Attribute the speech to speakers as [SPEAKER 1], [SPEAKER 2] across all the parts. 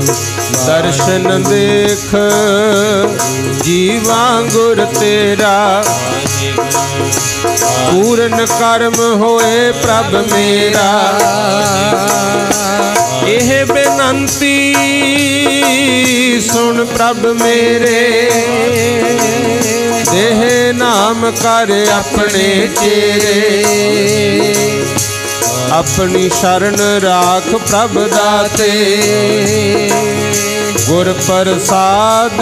[SPEAKER 1] दर्शन देख जीवा गुर तेरा, पूर्ण कर्म होए प्रभ मेरा। एह बेनंती सुन प्रभ मेरे, देह नाम कर अपने चेरे। अपनी शरण राख प्रभ दाते, गुर प्रसाद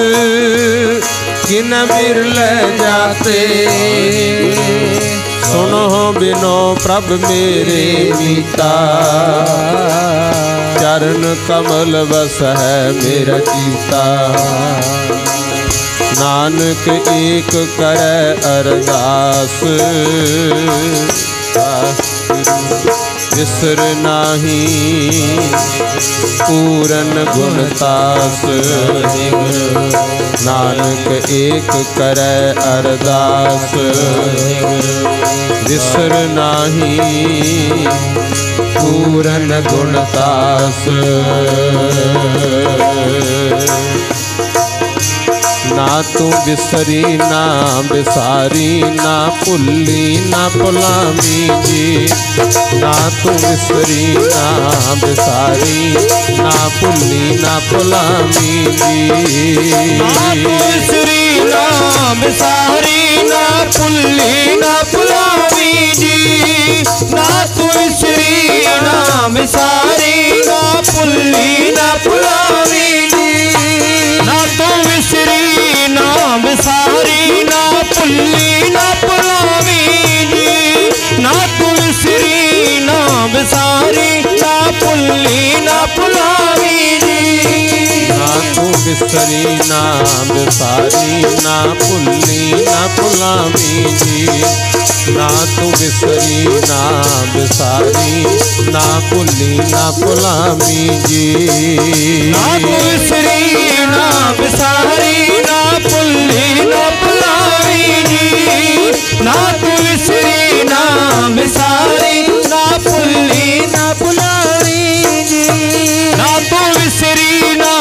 [SPEAKER 1] किन बिरल जाते। सुनो बिनो प्रभ मेरे मीता, चरण कमल बस है मेरा चीता। नानक एक करे अरदास, विसर नाही पूरन गुणतास। नानक एक करे अरदास, विसर नाही पूरन गुणतास। ना तू बिसरी ना बिसारी, ना भुल्ली ना भुलावी जी। ना तू बिसरी ना बिसारी, ना भुल्ली ना भुलावी जी।
[SPEAKER 2] ना तू बिसरी ना बिसारी, ना भुल्ली ना भुलावी जी। ना तू बिसरी ना बिसारी, ना भुल्ली ना भुलावी जी। ना तू बिसरी ना बिसारी, ना भुल्ली ना भुलावी जी। ना तू बिसरी ना बिसारी, ना भुल्ली ना भुलावी जी।
[SPEAKER 1] ना तू बिसरी ना बिसारी, ना भुल्ली ना भुलावी जी। ना तू बिसरी ना बिसारी, ना भुल्ली ना भुलावी जी।
[SPEAKER 2] ना तू बिसरी ना बिसारी, ना भुल्ली ना भुलावी जी। ना तू बिसरी ना बिसारी, ना भुल्ली ना भुलावी जी। ना तू बिसरी ना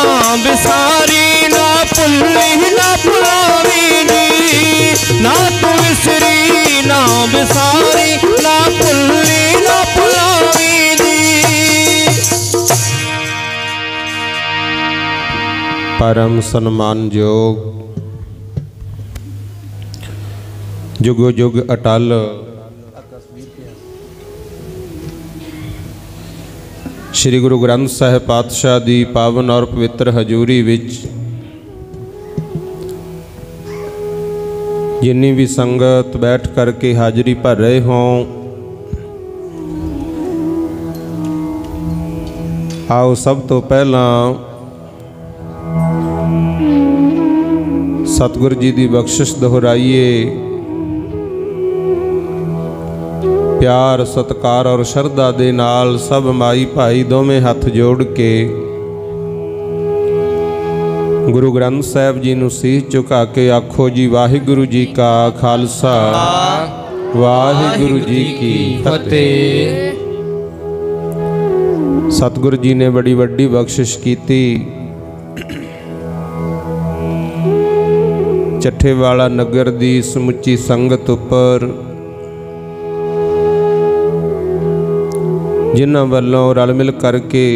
[SPEAKER 2] बिसारी, ना भुल्ली ना भुलावी जी। ना तू बिसरी ना बिसारी, ना भुल्ली ना भुलावी जी।
[SPEAKER 1] परम सम्मान योग जुगो जुग अटल श्री गुरु ग्रंथ साहिब पातशाह दी पावन और पवित्र हजूरी विच जिन्नी भी संगत बैठ करके हाजरी भर रहे हों, आओ सब तो पहला सतगुरु जी की बख्शिश दोहराइए। प्यार सत्कार और शरधा दे नाल सब माई भाई दोवें हथ जोड़ के गुरु ग्रंथ साहिब जी नूं सीस झुका के आखो जी वाहिगुरु जी का खालसा वाहिगुरु जी की फतेह। सतगुरु जी ने बड़ी वड्डी बख्शिश की। ਚੱਠੇਵਾਲਾ नगर दी समुची संगत उपर जिन्हां वल्लों रल मिल करके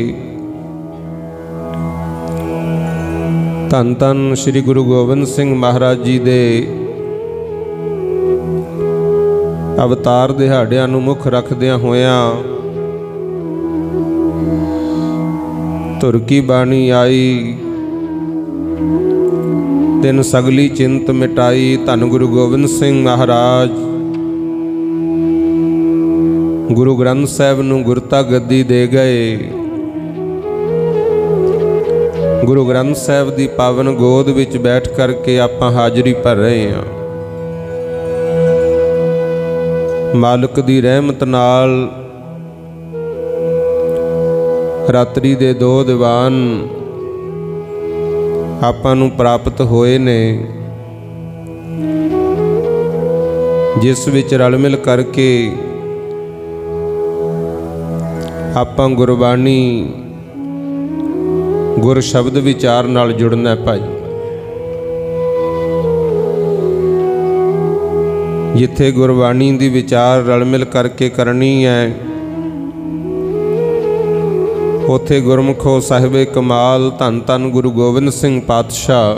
[SPEAKER 1] धन धन श्री गुरु गोबिंद सिंह महाराज जी दे अवतार दिहाड़ियां नूं मुख रखदियां होयां धुर की बाणी आई तिन सगली चिंत मिटाई। धन गुरु गोबिंद सिंह महाराज गुरु ग्रंथ साहिब नूं गुरता गद्दी दे गए। गुरु ग्रंथ साहिब दी पावन गोद विच बैठ करके आपां हाजरी भर रहे हैं। मालिक दी रहमत नाल रात्रि दे 2 दीवान आपां नूं प्राप्त होए ने, जिस विच रल मिल करके आपां गुरबाणी गुर शब्द विचार नाल जुड़ना है भाई। जिथे गुरबाणी दी विचार रल मिल करके करनी है, उथे गुरमुखो साहिबे कमाल धन धन गुरु गोबिंद सिंह पातशाह,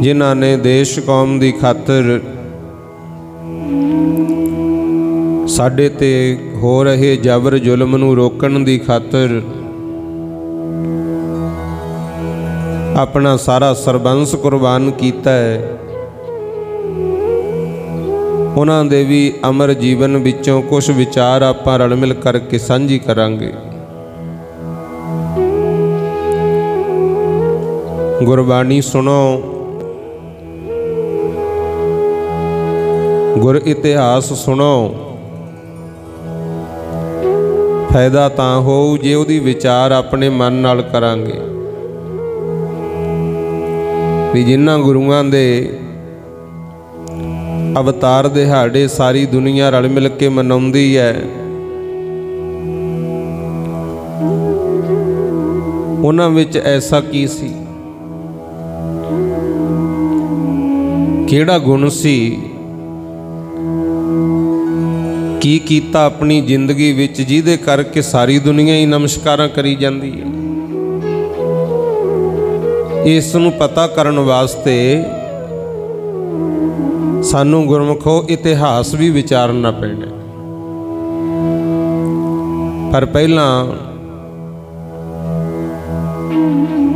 [SPEAKER 1] जिन्हां ने देश कौम दी खातर साडे ते हो रहे जबर जुल्म नूं रोकण दी खातर अपना सारा सरबंस कुर्बान कीता है। उन्हां दे भी अमर जीवन विचों कुछ विचार आपां रल मिल करके सांझी करांगे। गुरबाणी सुनो, गुर इतिहास सुनो। फायदा तां होऊ जे उहदी विचार अपने मन नाल करांगे। भी जिन्हां गुरुआं दे अवतार दिहाड़े सारी दुनिया रल मिल के मनाउंदी है, उन्हां विच ऐसा की सी, किहड़ा गुण सी, की कीता अपनी जिंदगी विच जिहदे करके सारी दुनिया ही नमस्कारां करी जांदी है। इस नूं पता करन वास्ते सानू गुरमुखो इतिहास भी विचारना पैना। पर पहला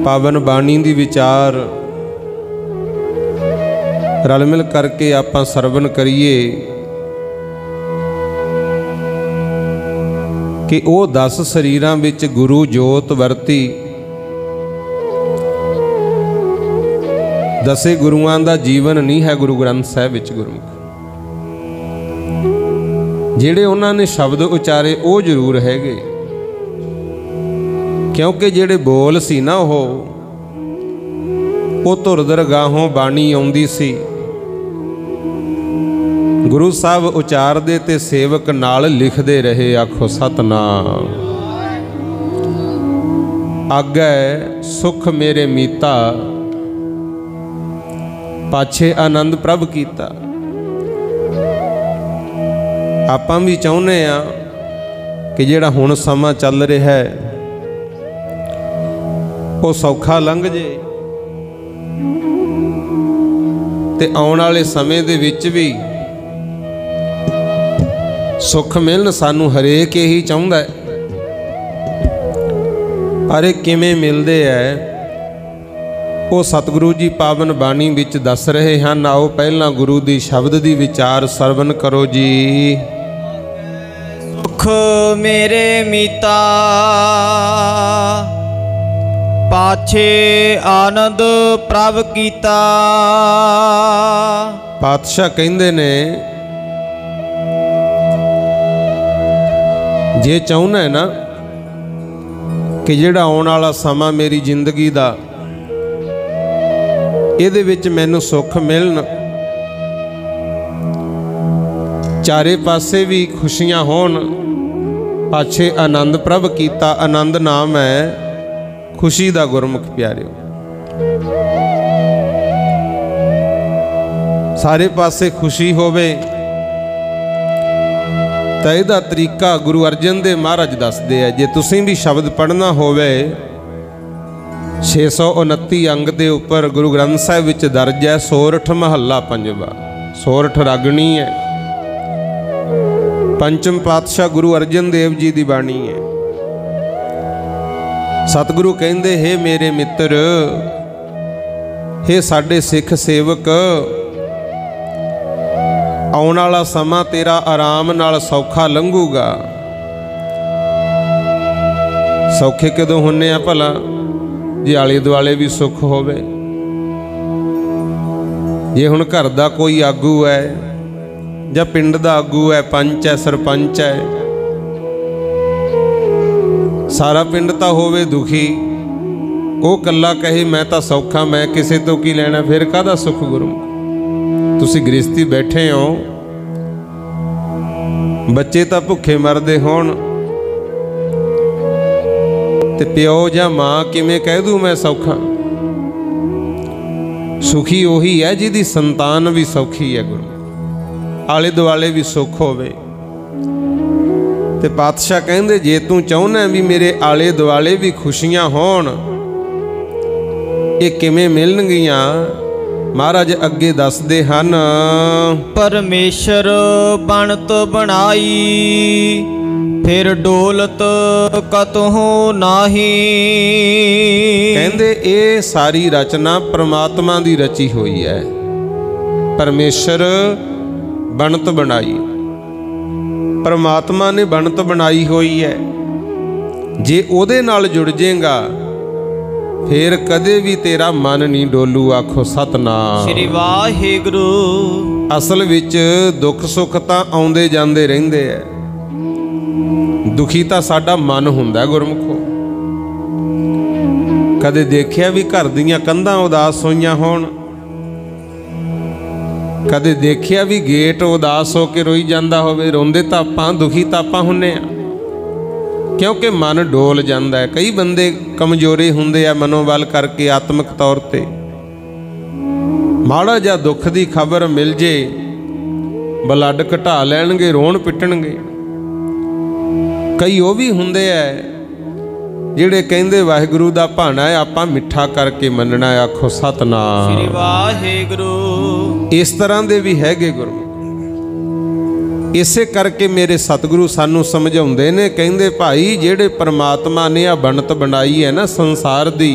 [SPEAKER 1] पावन बाणी दी विचार रल मिल करके आपां सरवण करिए कि वो 10 शरीरां विच गुरु जोत वरती, 10 गुरुआं दा जीवन नहीं है गुरु ग्रंथ साहिब विच। गुरमुख जिहड़े उन्हां ने शब्द उचारे वो जरूर हैगे, क्योंकि जिहड़े बोल सी ना वो धुर दरगाहों बाणी आउंदी सी। गुरु साहब उचारदे ते सेवक नाल लिखदे रहे, आखो सतनाम। आगे सुख मेरे मीता, पाछे आनंद प्रभ कीता। आपां भी चाहुंदे आ कि जिहड़ा हुण समा चल रहा है वो सौखा लंघ जे, ते आउण वाले समय दे विच भी सुख मिलन सानू हरेक यही चाहुंदा है। पर किवें मिलदे है वो सतगुरु जी पावन बाणी विच दस रहे हैं। आओ पहला गुरु दी शब्द दी विचार सरवण करो जी।
[SPEAKER 2] सुख मेरे मीता, पाछे आनंद प्रभ कीता।
[SPEAKER 1] पातशाह कहंदे ने जे चाहुंदा है ना कि जिहड़ा आउण वाला समा मेरी जिंदगी दा इहदे विच मैनूं सुख मिलन, चारे पासे भी खुशियां होण, पाछे आनंद प्रभ कीता। आनंद नाम है खुशी दा गुरमुख प्यारिओ। सारे पासे खुशी होवे तो यदा तरीका गुरु अर्जन देव महाराज दसदे है। जे तुसीं भी शब्द पढ़ना होवे 629 अंग के उपर गुरु ग्रंथ साहिब विच दर्ज है। सोरठ महला पंजवा, सोरठ रागणी है। पंचम पातशाह गुरु अर्जन देव जी की बाणी है। सतगुरु कहंदे, हे मेरे मित्र, हे साडे सिख सेवक, आउण वाला समा तेरा आराम नाल सौखा लंघूगा। सौखे कदों हुन्ने आ भला, जे आले दुआले भी सुख होवे। जे हुण घर दा कोई आगू है जां पिंड दा आगू है, पंच है, सरपंच है, सारा पिंड तां होवे दुखी, वो कल्ला कहे मैं तां सौखा, मैं किसे तो की लैना, फिर काहदा सुख गुरु। तुसी गृहस्थी बैठे हो, बच्चे तां भुखे मरदे होण, ते प्यो जां मां किवें कह दूं मैं सौखा। सुखी ਉਹੀ है जिहदी संतान भी सौखी है, गुरु आले दुआले भी सुख होवे। ते पातशाह कहंदे जे तू चाहुंदा भी मेरे आले दुआले भी खुशियां होण, ये किवें मिलणगीਆਂ? महाराज अगे दसदे हन,
[SPEAKER 2] परमेश्वर बनत बनाई फिर डोलत कतहु नाही।
[SPEAKER 1] कहंदे ये सारी रचना परमात्मा दी रची हुई है। परमेश्वर बनत बनाई, परमात्मा ने बनत बनाई हुई है। जे ओदे नाल जुड़ जाएगा फिर कदे भी तेरा मन नहीं डोलू। आखो सतनाम
[SPEAKER 2] श्री वाहिगुरु।
[SPEAKER 1] असल विच दुख सुख तां आउंदे जांदे रहिंदे है, दुखी तां साडा मन हुंदा गुरमुखो। कदे देखिया भी घर दीयां कंधां उदास होईयां होण? कदे देखिया भी गेट उदास हो के रोई जांदा होवे? रोंदे तां आपां, दुखी तां आपां हुंदे आ, क्योंकि मन डोल जाता है। कई बंदे कमजोरे होंदे आ मनोबल करके, आत्मक तौर पे माड़ा जा दुख की खबर मिल जे ब्लड घटा लैणगे, रोण पिटणगे। कई वो भी होंदे आ जिहड़े कहंदे वाहिगुरू दा भाणा है, आपां मिठा करके मनना है। आखो सतनाम
[SPEAKER 2] श्री वाहिगुरू।
[SPEAKER 1] इस तरह दे भी हैगे गुरु। इसे करके मेरे सतगुरु सानू समझाउंदे ने, कहंदे भाई जेड़े परमात्मा ने आ बनत बनाई है ना संसार दी,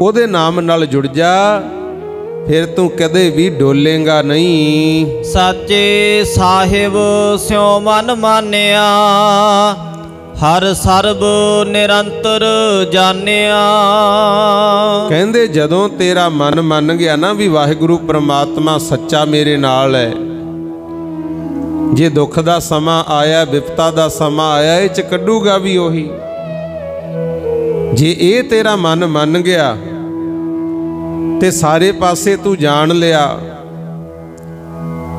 [SPEAKER 1] ओदे नाम नाल जुड़ जा, फिर तू कदे भी डोलेगा नहीं।
[SPEAKER 2] साचे साहिब स्यों मन मानिया हर सर्ब निरंतर जानिया।
[SPEAKER 1] कहंदे जदों तेरा मन मन गया ना भी वाहिगुरू परमात्मा सच्चा मेरे नाल है, जे दुख का समा आया, विपता का समा आया, ये च कड्डूगा भी ओही। जे ये तेरा मन मन गया ते सारे पासे तू जान लिया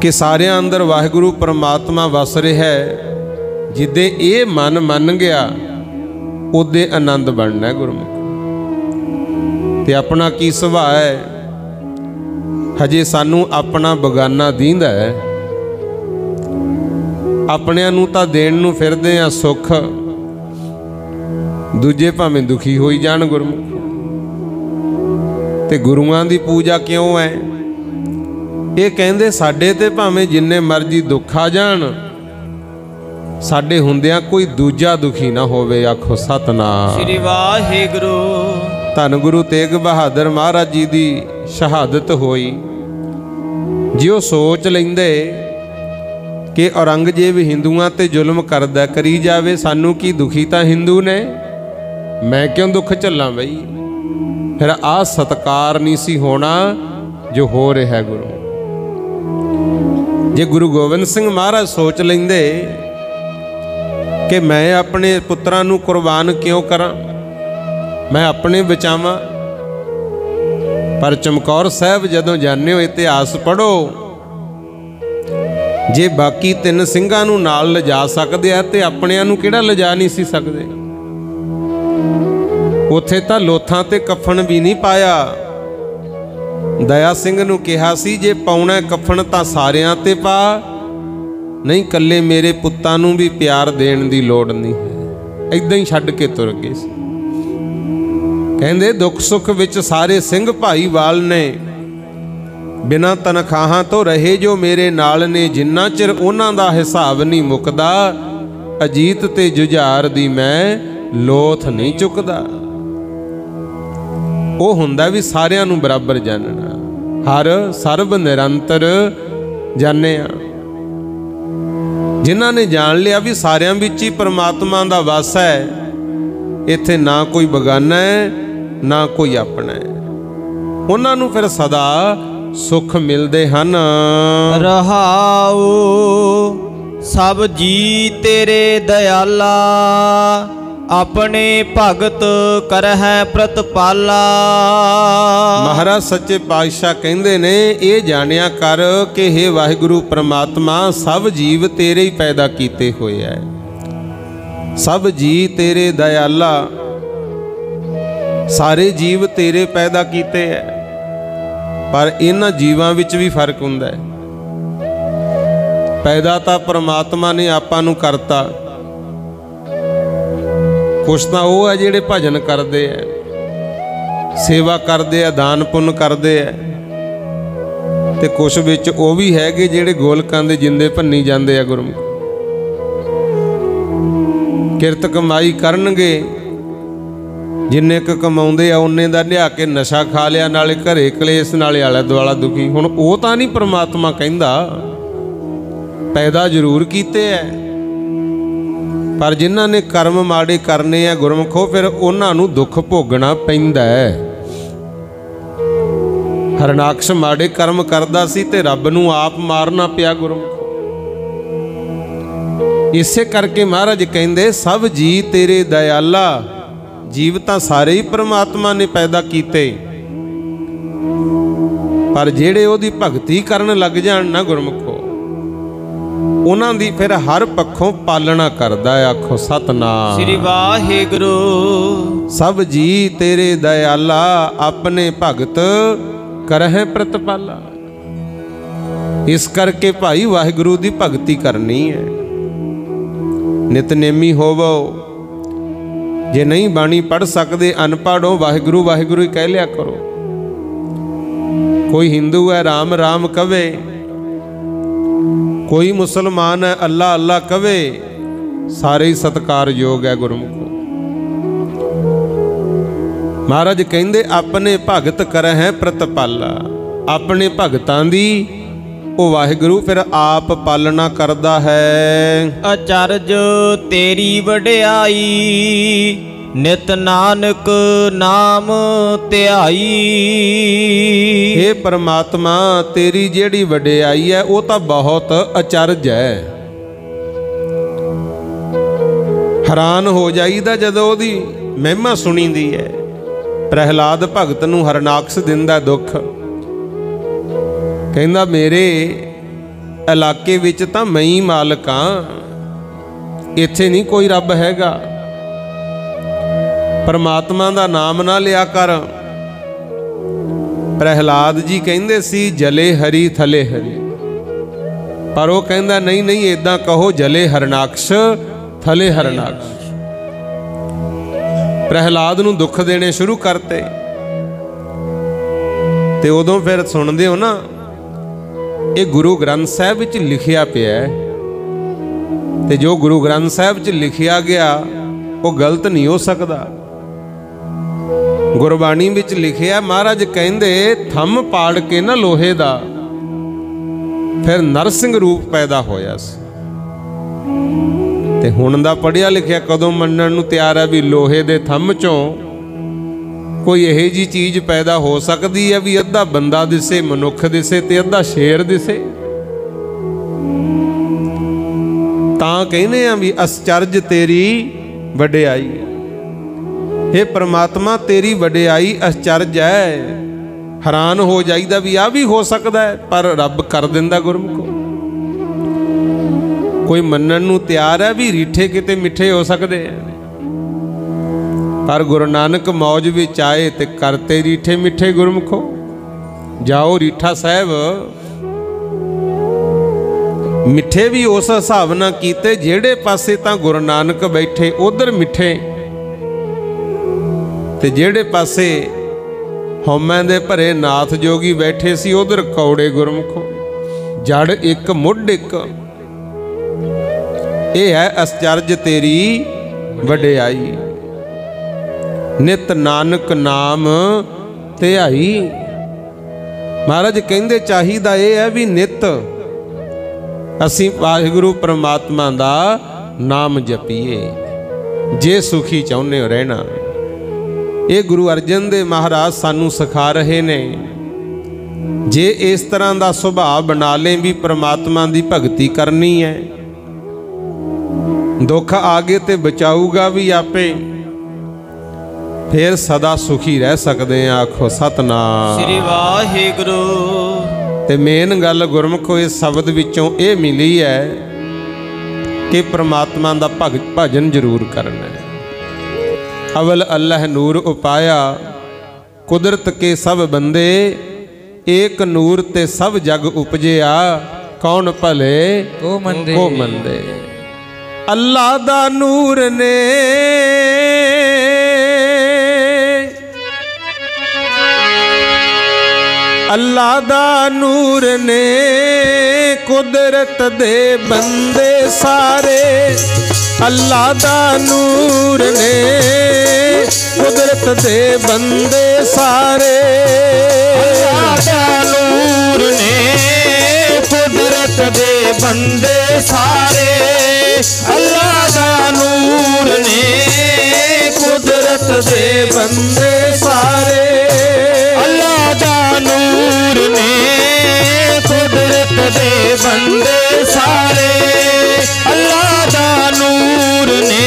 [SPEAKER 1] कि सारे अंदर वाहिगुरू परमात्मा वस रहा है, जिदे ये मन मन गया उदे आनंद बनना है गुरमुख। ते अपना की सुभाव है, हजे सानू अपना बगाना दींदा है, अपनियां नूं तां देण नूं फिरदे आ सुख, दूजे भावें दुखी होई जाण गुरमुख। ते गुरुआं दी पूजा क्यों है? ये कहंदे साडे ते भावें जिन्ने मर्जी दुख आ जाण, साडे हुंदियां कोई दूजा दुखी ना होवे। आखो सतनाम
[SPEAKER 2] श्री वाहिगुरू।
[SPEAKER 1] धन गुरु तेग बहादुर महाराज जी दी शहादत होई, जिओ सोच लैंदे कि औरंगजेब हिंदुआं ते जुल्म करदा करी जावे, सानू की दुखी तां हिंदू ने, मैं क्यों दुख झल्लां बई। फिर आ सत्कार नहीं सी होना जो हो रहा है गुरु। जे गुरु गोबिंद सिंह महाराज सोच लेंदे कि मैं अपने पुत्रां नूं कुर्बान क्यों करां, मैं अपने बचावां। पर चमकौर साहब जदों जाने हो इतिहास पढ़ो, जे बाकी तीन ਸਿੰਘਾਂ ਨੂੰ ਨਾਲ ਲਿਜਾ ਸਕਦੇ ਆ ਤੇ ਆਪਣਿਆਂ ਨੂੰ ਕਿਹੜਾ ਲਿਜਾ ਨਹੀਂ ਸੀ ਸਕਦੇ। ਉੱਥੇ ਤਾਂ ਲੋਥਾਂ ਤੇ ਕਫਨ ਵੀ ਨਹੀਂ ਪਾਇਆ। ਦਇਆ ਸਿੰਘ ਨੂੰ ਕਿਹਾ ਸੀ ਜੇ ਪਾਉਣਾ ਕਫਨ ਤਾਂ ਸਾਰਿਆਂ ਤੇ ਪਾ, ਨਹੀਂ ਕੱਲੇ ਮੇਰੇ ਪੁੱਤਾਂ ਨੂੰ ਵੀ ਪਿਆਰ ਦੇਣ ਦੀ ਲੋੜ ਨਹੀਂ ਹੈ। ਇਦਾਂ ਹੀ ਛੱਡ ਕੇ ਤੁਰ ਗਏ ਸੀ। ਕਹਿੰਦੇ ਦੁੱਖ ਸੁੱਖ ਵਿੱਚ ਸਾਰੇ ਸਿੰਘ ਭਾਈਵਾਲ ਨੇ, बिना तनखाहां तो रहे जो मेरे नाल ने, जिन्ना चिर उन्हां दा हिसाब नहीं मुकदा, अजीत ते जुझार दी मैं लोथ नहीं चुकदा। वो हुंदा भी सारियां नूं बराबर जानना, हर सर्ब निरंतर जानिया। जिन्हां ने जान लिया भी सारियां विच ही परमात्मा दा वास है, इत्थे ना कोई बगाना है ना कोई अपना है, उन्हां नूं फिर सदा सुख मिलते हैं।
[SPEAKER 2] रहाऊ सब जी तेरे दयाला, अपने भगत कर है प्रतिपाला।
[SPEAKER 1] महाराज सच्चे पातशाह कहते ने ये जानिया कर कि हे वाहिगुरू परमात्मा सब जीव तेरे ही पैदा किए हुए है। सब जी तेरे दयाला, सारे जीव तेरे पैदा कीते है, पर इन्हां जीवां विच भी फर्क हुंदा है। पैदा तां परमात्मा ने आपां नूं करता, कुछ तां ओह है जिहड़े भजन करदे है, सेवा करदे है, दान पुण्य करदे है, ते कुछ विच ओह भी हैगे जिहड़े गोलकां दे जिंदे भन्नी जांदे आ। गुरमुख किरत कमाई करनगे, जिन्ने क कमाउंदे आ उन्ने दा लिया के नशा खा लिया, नाले घरे कलेस, नाले आला दुआला दुखी। हुण ओह तां नहीं परमात्मा कहिंदा, पैदा जरूर कीते है, पर जिन्हां ने कर्म माड़े करने आ गुरमुखो, फिर उन्हां नूं दुख भोगना पैंदा है। हरनाक्ष माड़े कर्म करदा सी ते रब नूं आप मारना पिया गुरमुखो। इसे करके महाराज कहंदे सब जी तेरे दयाला, जीव तां सारे ही परमात्मा ने पैदा कीते, पर जेड़े ओहदी भगती करन लग जाण ना गुरमुखो, उन्हां दी फिर हर पक्षों पालना करदा है। आखो सतनाम
[SPEAKER 2] श्री वाहिगुरु।
[SPEAKER 1] सब जी तेरे दयाला, अपने भगत करह प्रतिपाला। इस करके भाई वाहिगुरु दी भगती करनी है। नितनेमी होवो, जे नहीं बाणी पढ़ सकते, अनपढ़ हो, वाहिगुरु वाहिगुरु ही कह लिया करो। कोई हिंदू है राम राम कवे, कोई मुसलमान है अल्लाह अल्लाह कवे, सारे ही सत्कार योग है गुरमुखो। महाराज कहंदे अपने भगत करह प्रतिपाला, अपने भगतां दी ओ वाहिगुरु फिर आप पालना करदा है।
[SPEAKER 2] अचरज तेरी वडियाई, नित नानक नाम ध्याई।
[SPEAKER 1] हे परमात्मा तेरी जेड़ी वडियाई है वो तो बहुत अचरज है। हैरान हो जाईदा जदों ओदी महिमा सुनीदी है। प्रहलाद भगत नूं हरनाक्ष दिंदा दुख, कहंदा मेरे इलाके विच तां मैं ही मालक हां, इत्थे नहीं कोई रब हैगा। परमात्मा दा नाम ना लिया कर। प्रहलाद जी कहंदे सी जले हरी थले हरी, पर वो कहंदा नहीं नहीं इदां कहो जले हरनाक्ष थले हरनाक्ष। प्रहलाद नूं दुख देने शुरू करते, ते उदों फिर सुनदे हो ना, ये गुरु ग्रंथ साहिब विच लिखिया पिया है, ते जो गुरु ग्रंथ साहिब विच लिखिया गया वो गलत नहीं हो सकता। गुरबाणी विच लिखिया, महाराज कहंदे थम पाड़ के ना लोहे दा, फिर नरसिंह रूप पैदा होया सी। ते हुण दा पढ़िया लिखिया कदों मन्नण नूं तैयार है भी लोहे दे थम चों कोई यही जी चीज़ पैदा हो सकती है भी अद्धा बंदा दिसे, मनुख दिसे ते अद्धा शेर दिसे। तां कहने आ भी अचरज तेरी वडियाई। हे परमात्मा तेरी वडियाई अचरज है। हैरान हो जाईदा भी आ भी हो सकता है, पर रब कर दिंदा गुरमुखो। कोई मन्नण नूं तैयार है भी रीठे किते मिठे हो सकते हैं, पर गुरु नानक मौज विच आए ते करते रीठे मिठे गुरमुखो। जाओ रीठा साहब मिठे भी उस हिसाब नाल कीते, जेड़े पासे तां गुरु नानक बैठे उधर मिठे, ते जेड़े पासे हौमे दे भरे नाथ जोगी बैठे सी उधर कौड़े गुरमुखो। जड़ एक मुढ़ एक, ये है अचरज तेरी वडियाई। नित नानक नाम ध्याई। महाराज कहंदे चाहिदा ये है भी नित असीं वाहिगुरु परमात्मा दा नाम जपीए जे सुखी चाहुंदे हो रहना। ये गुरु अर्जन देव महाराज सानू सिखा रहे ने, जे इस तरह का सुभाव बना लें भी परमात्मा की भगती करनी है, दुख आगे ते बचाऊगा भी आपे, फिर सदा सुखी रह सकते हैं। आखो सतनाम
[SPEAKER 2] श्री वाहिगुरु।
[SPEAKER 1] ते मेन गल गुरमुखो इस शब्द विचों ये मिली है कि परमात्मा दा भजन जरूर करना है। अवल अल्लाह नूर उपाया, कुदरत के सब बंदे, एक नूर ते सब जग उपजिया, कौन भले
[SPEAKER 2] को मंदे।
[SPEAKER 1] को मंदे। अल्लाह दा नूर ने अल्लाह दा नूर ने कुदरत दे बंदे सारे, अल्लाह दा नूर ने कुदरत दे बंदे सारे,
[SPEAKER 2] अल्लाह दा नूर ने कुदरत दे बंदे सारे, अल्लाह दा नूर ने कुदरत दे बंदे सारे, अल्लाह दा नूर ने कुदरत दे बंदे सारे, अल्लाह दा नूर ने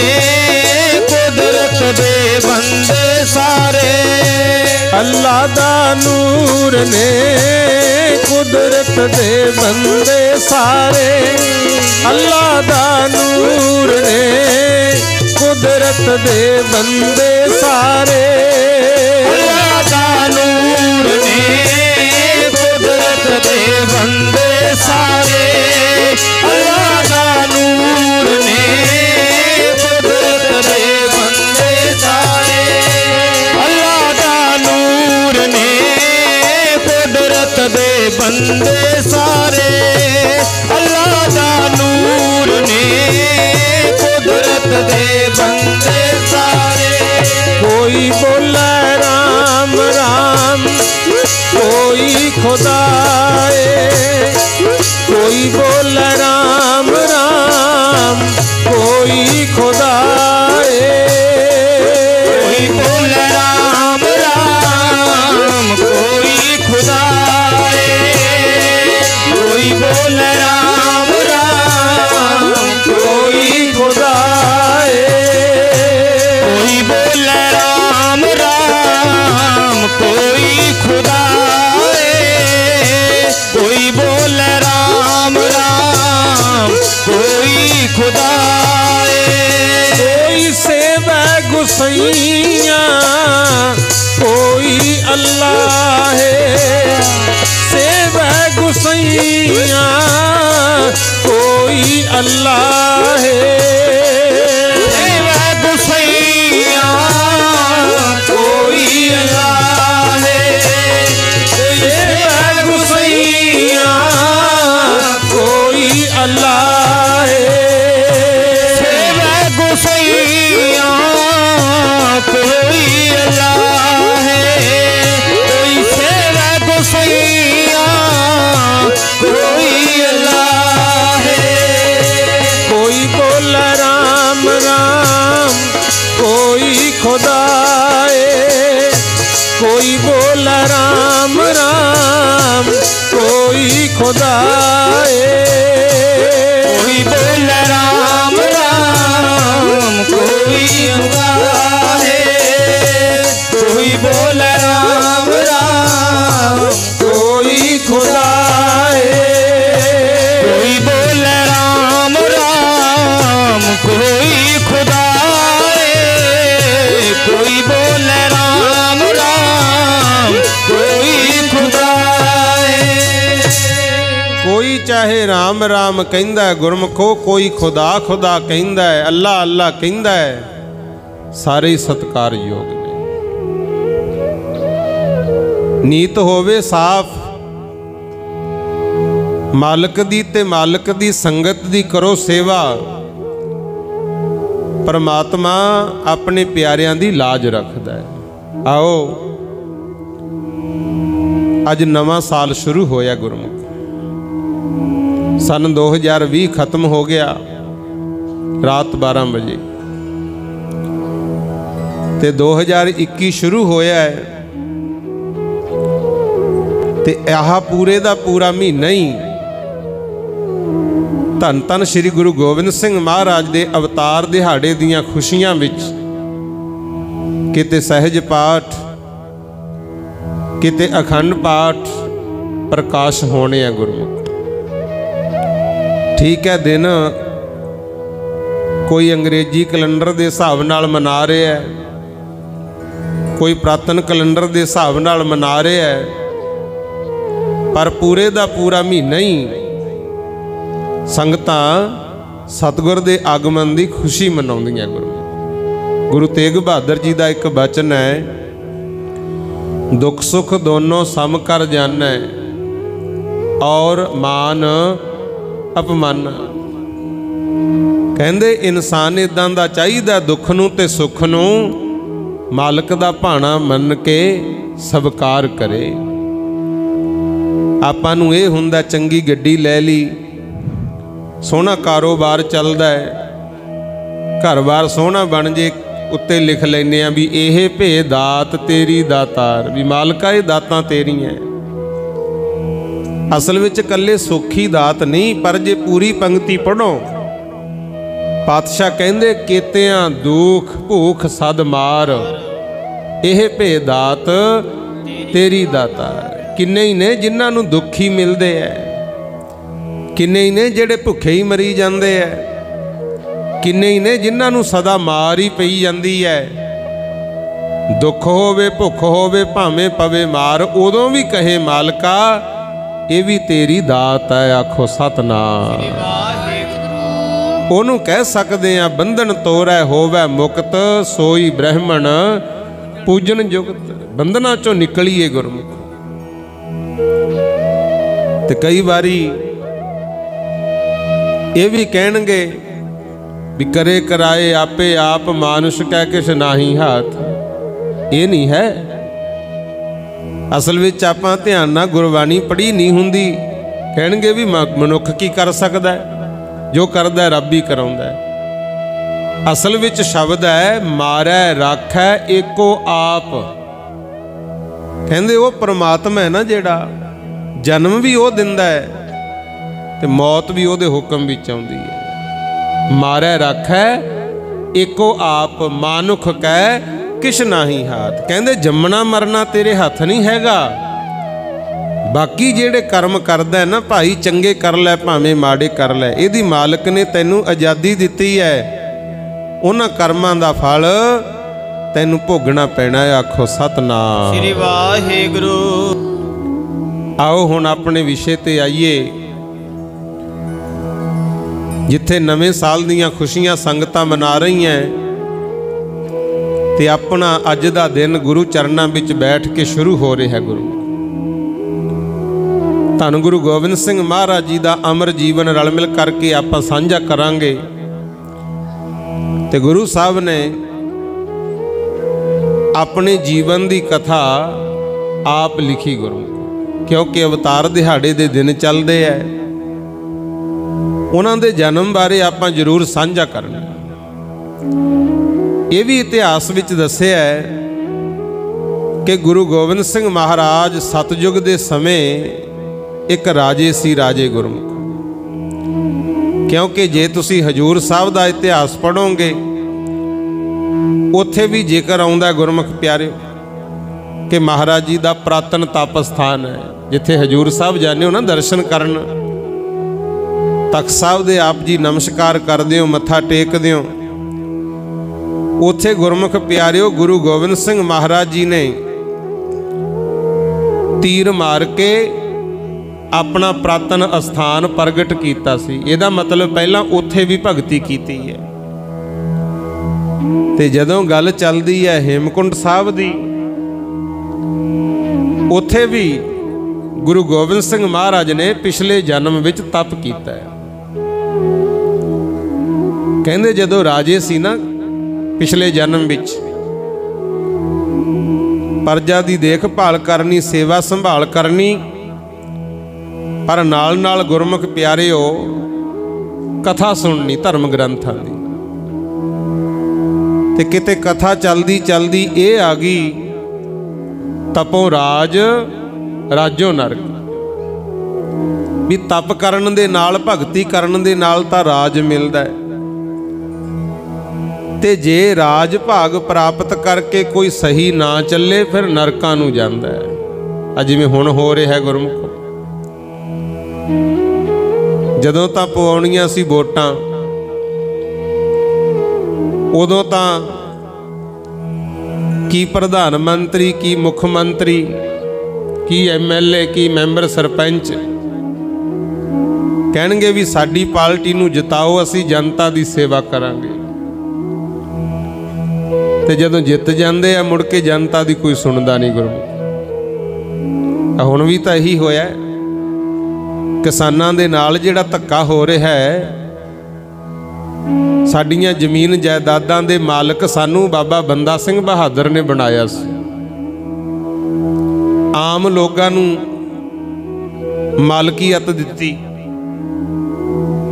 [SPEAKER 2] कुदरत दे बंदे सारे,
[SPEAKER 1] अल्लाह दा नूर ने कुदरत दे बंदे सारे, अल्लाह दा नूर ने कुदरत दे बंदे सारे,
[SPEAKER 2] अल्लाह दा नूर ने कुदरत दे बंदे सारे, अल्लाह दा नूर ने कुदरत दे बंदे सारे, अल्लाह दा नूर ने कुदरत दे बंदे सारे, अल्लाह दा नूर ने कुदरत दे बंदे सारे।
[SPEAKER 1] कोई बोले राम राम, कोई खुदाए, कोई बोले राम राम, कोई खुदाए,
[SPEAKER 2] कोई बोले राम राम, कोई खुदाए, कोई बोले राम राम,
[SPEAKER 1] कोई खुदाए,
[SPEAKER 2] कोई बोले राम राम, कोई खुदाए, कोई बोले राम राम, कोई खुदाए,
[SPEAKER 1] कोई सेवा गुसैया, कोई अल्लाह है, सेवा गुसैया, कोई अल्लाह है,
[SPEAKER 2] सेवा गुसैया, कोई अल्लाह है,
[SPEAKER 1] सेवा गुसैया, कोई अल्लाह है,
[SPEAKER 2] सेवा गुसैया, कोई अल्लाह है, कोई सेवा गुसैया, कोई अल्लाह है,
[SPEAKER 1] कोई बोल राम राम, कोई खुदाए, कोई बोल राम राम, कोई खुदाए,
[SPEAKER 2] कोई बोल राम राम, कोई खुदा है, कोई बोल राम राम,
[SPEAKER 1] कोई खुदाए,
[SPEAKER 2] कोई बोल राम राम, कोई खुदा है, कोई बोल राम राम, कोई खुदा है।
[SPEAKER 1] कोई चाहे राम राम कहंदा है गुरमुखो, कोई खुदा खुदा कहंदा है, अल्लाह अल्लाह कहंदा है, सारे ही सत्कार योग ने। नीत होवे साफ, मालक दी ते मालक दी संगत दी करो सेवा, परमात्मा अपने प्यारियां दी लाज रखदा है। आओ अज नवा साल शुरू होया गुरमुख, सन 2020 खत्म हो गया रात 12 बजे ते 2021 शुरू होया है ते आह पूरे दा पूरा महीना ही धन धन श्री गुरु गोबिंद सिंह महाराज दे अवतार दिहाड़े दियां खुशियां विच किते सहज पाठ किते अखंड पाठ प्रकाश होने हैं गुरमुख। ठीक है, दिन कोई अंग्रेजी कैलेंडर के हिसाब नाल मना रहा है, कोई पुरातन कैलेंडर के हिसाब नाल मना रहा है, पर पूरे दा पूरा महीना ही संगतां सतगुर दे आगमन की खुशी मनाउंदियां। गुरु तेग बहादुर जी का एक बचन है, दुख सुख दोनों सम कर जाना और मान अपमान। कहंदे इंसान इदां दा चाहीदा दुख नूं ते सुख नूं मालक दा भाणा मन के सवकार करे। आपां नूं इह हुंदा चंगी गड्डी लै ली, सोहना कारोबार चलदा है, घर-बार सोहना बन जे, उत्ते लिख लैने आ भी यह भे दात तेरी दातार, भी मालका ये दातां तेरियां। असल विच कल्ले सुखी दात नहीं, पर जे पूरी पंक्ति पढ़ो पातशाह कहंदे केतियां दुख भूख सद मार, यह भे दात तेरी दातार। किन्ने ही ने जिन्हां नूं दुख ही मिलदे है, किन्ने ही ने जिहड़े भुखे ही मरी जांदे है, किन्ने ही ने जिन्हां नूं सदा मार ही पई जांदी है। दुख होवे भुख होवे भावें पवे मार, उदों भी कहे मालका ये भी तेरी दात है, आखो सतनाम। ओनू कह सकते हैं बंधन तोरै होवै मुक्त, सोई ब्रह्मण पूजन जुगत। बंधना चों निकलीए गुरमुख। ते कई बारी ये भी कहणगे भी करे कराए आपे आप, मानुष कह किश नाही हाथ। ये नहीं है। असल विच आपां ध्यान नाल गुरबाणी पढ़ी नहीं हुंदी, कहणगे भी मनुख की कर सकदा है, जो करदा रब ही कराउंदा है। असल विच शब्द है मारै राखै एको आप। कहंदे वो परमात्मा है ना जिहड़ा जन्म भी वो दिंदा है ते मौत भी ਉਹਦੇ हुक्म विच आउंदी है। मारै राखै एको आप, मानुख कै किश नाही हाथ। कहंदे जम्मना मरना तेरे हथ नहीं हैगा, बाकी जेड़े कर्म करदा है ना भाई, चंगे कर लै भावें माड़े कर लै, इहदी मालक ने तैनू आज़ादी दित्ती है, उन्हां कर्मां दा फल तैनू भोगना पैना है। आखो सतनाम श्री वाहिगुरू। आओ हुण अपने विषय ते आइए, जिथे नवे साल दीयां खुशियां संगतां मना रही हैं ते अपना अज दा दिन गुरु चरनां विच बैठ के शुरू हो रहा है। गुरु धन गुरु गोबिंद सिंह महाराज जी दा अमर जीवन रल मिल करके आपां साझा करांगे। ते गुरु साहब ने अपने जीवन दी कथा आप लिखी गुरु, क्योंकि अवतार दिहाड़े दे दिन चलदे है, उन्हां दे जन्म बारे आपां जरूर साझा करना। ये भी इतिहास विच दस्सिया है कि गुरु गोबिंद सिंह महाराज सतयुग दे समय एक राजे सी, राजे गुरमुख। क्योंकि जे तुसी हजूर साहब दा इतिहास पढ़ोगे उत्थे भी जिक्र आउंदा गुरमुख प्यारे कि महाराज जी दा पुरातन तप स्थान है, जिथे हजूर साहब जाने हो ना दर्शन करन, तख्त साहब दे आप जी नमस्कार करदे हो, मत्था टेकदे हो। उत्थे गुरमुख प्यारिओ गुरु गोबिंद सिंह महाराज जी ने तीर मार के अपना पुरातन अस्थान प्रगट किया सी। इहदा मतलब पहला उत्थे भी भगती कीती है। ते जदों गल चलदी है हेमकुंड साहब दी, उत्थे भी गुरु गोबिंद सिंह महाराज ने पिछले जन्म विच तप कीता है। कहंदे जदों राजे सी ना पिछले जन्म विच प्रजा की देखभाल करनी, सेवा संभाल करनी, पर नाल नाल गुरमुख प्यारिओ कथा सुननी धर्म ग्रंथां दी। ते किते कथा चलदी चलदी ये आ गई तपो राज राजो नरक, भी तप करन दे नाल भगती करन दे नाल तां राज मिलदा है, ते जे राज भाग प्राप्त करके कोई सही ना चले फिर नरकां नूं जांदा है। जिवें हुण हो रहा है गुरमुख, जदों तां पवाउणीआं सी वोटां उदों तां की प्रधान मंत्री, की मुख मंत्री, की MLA, की मैंबर सरपंच कहणगे भी साडी पार्टी नूं जिताओ, असीं जनता दी सेवा करांगे। ते जदों जित जांदे आ मुड़ के जनता दी कोई सुणदा नहीं गुरमुख। हुण भी तां यही होया, किसानां दे नाल जिहड़ा धक्का हो रहा है, साडियां जमीन जायदादां दे मालक सानू बाबा बंदा सिंह बहादुर ने बनाया सी। आम लोगां नूं मालकीयत दित्ती,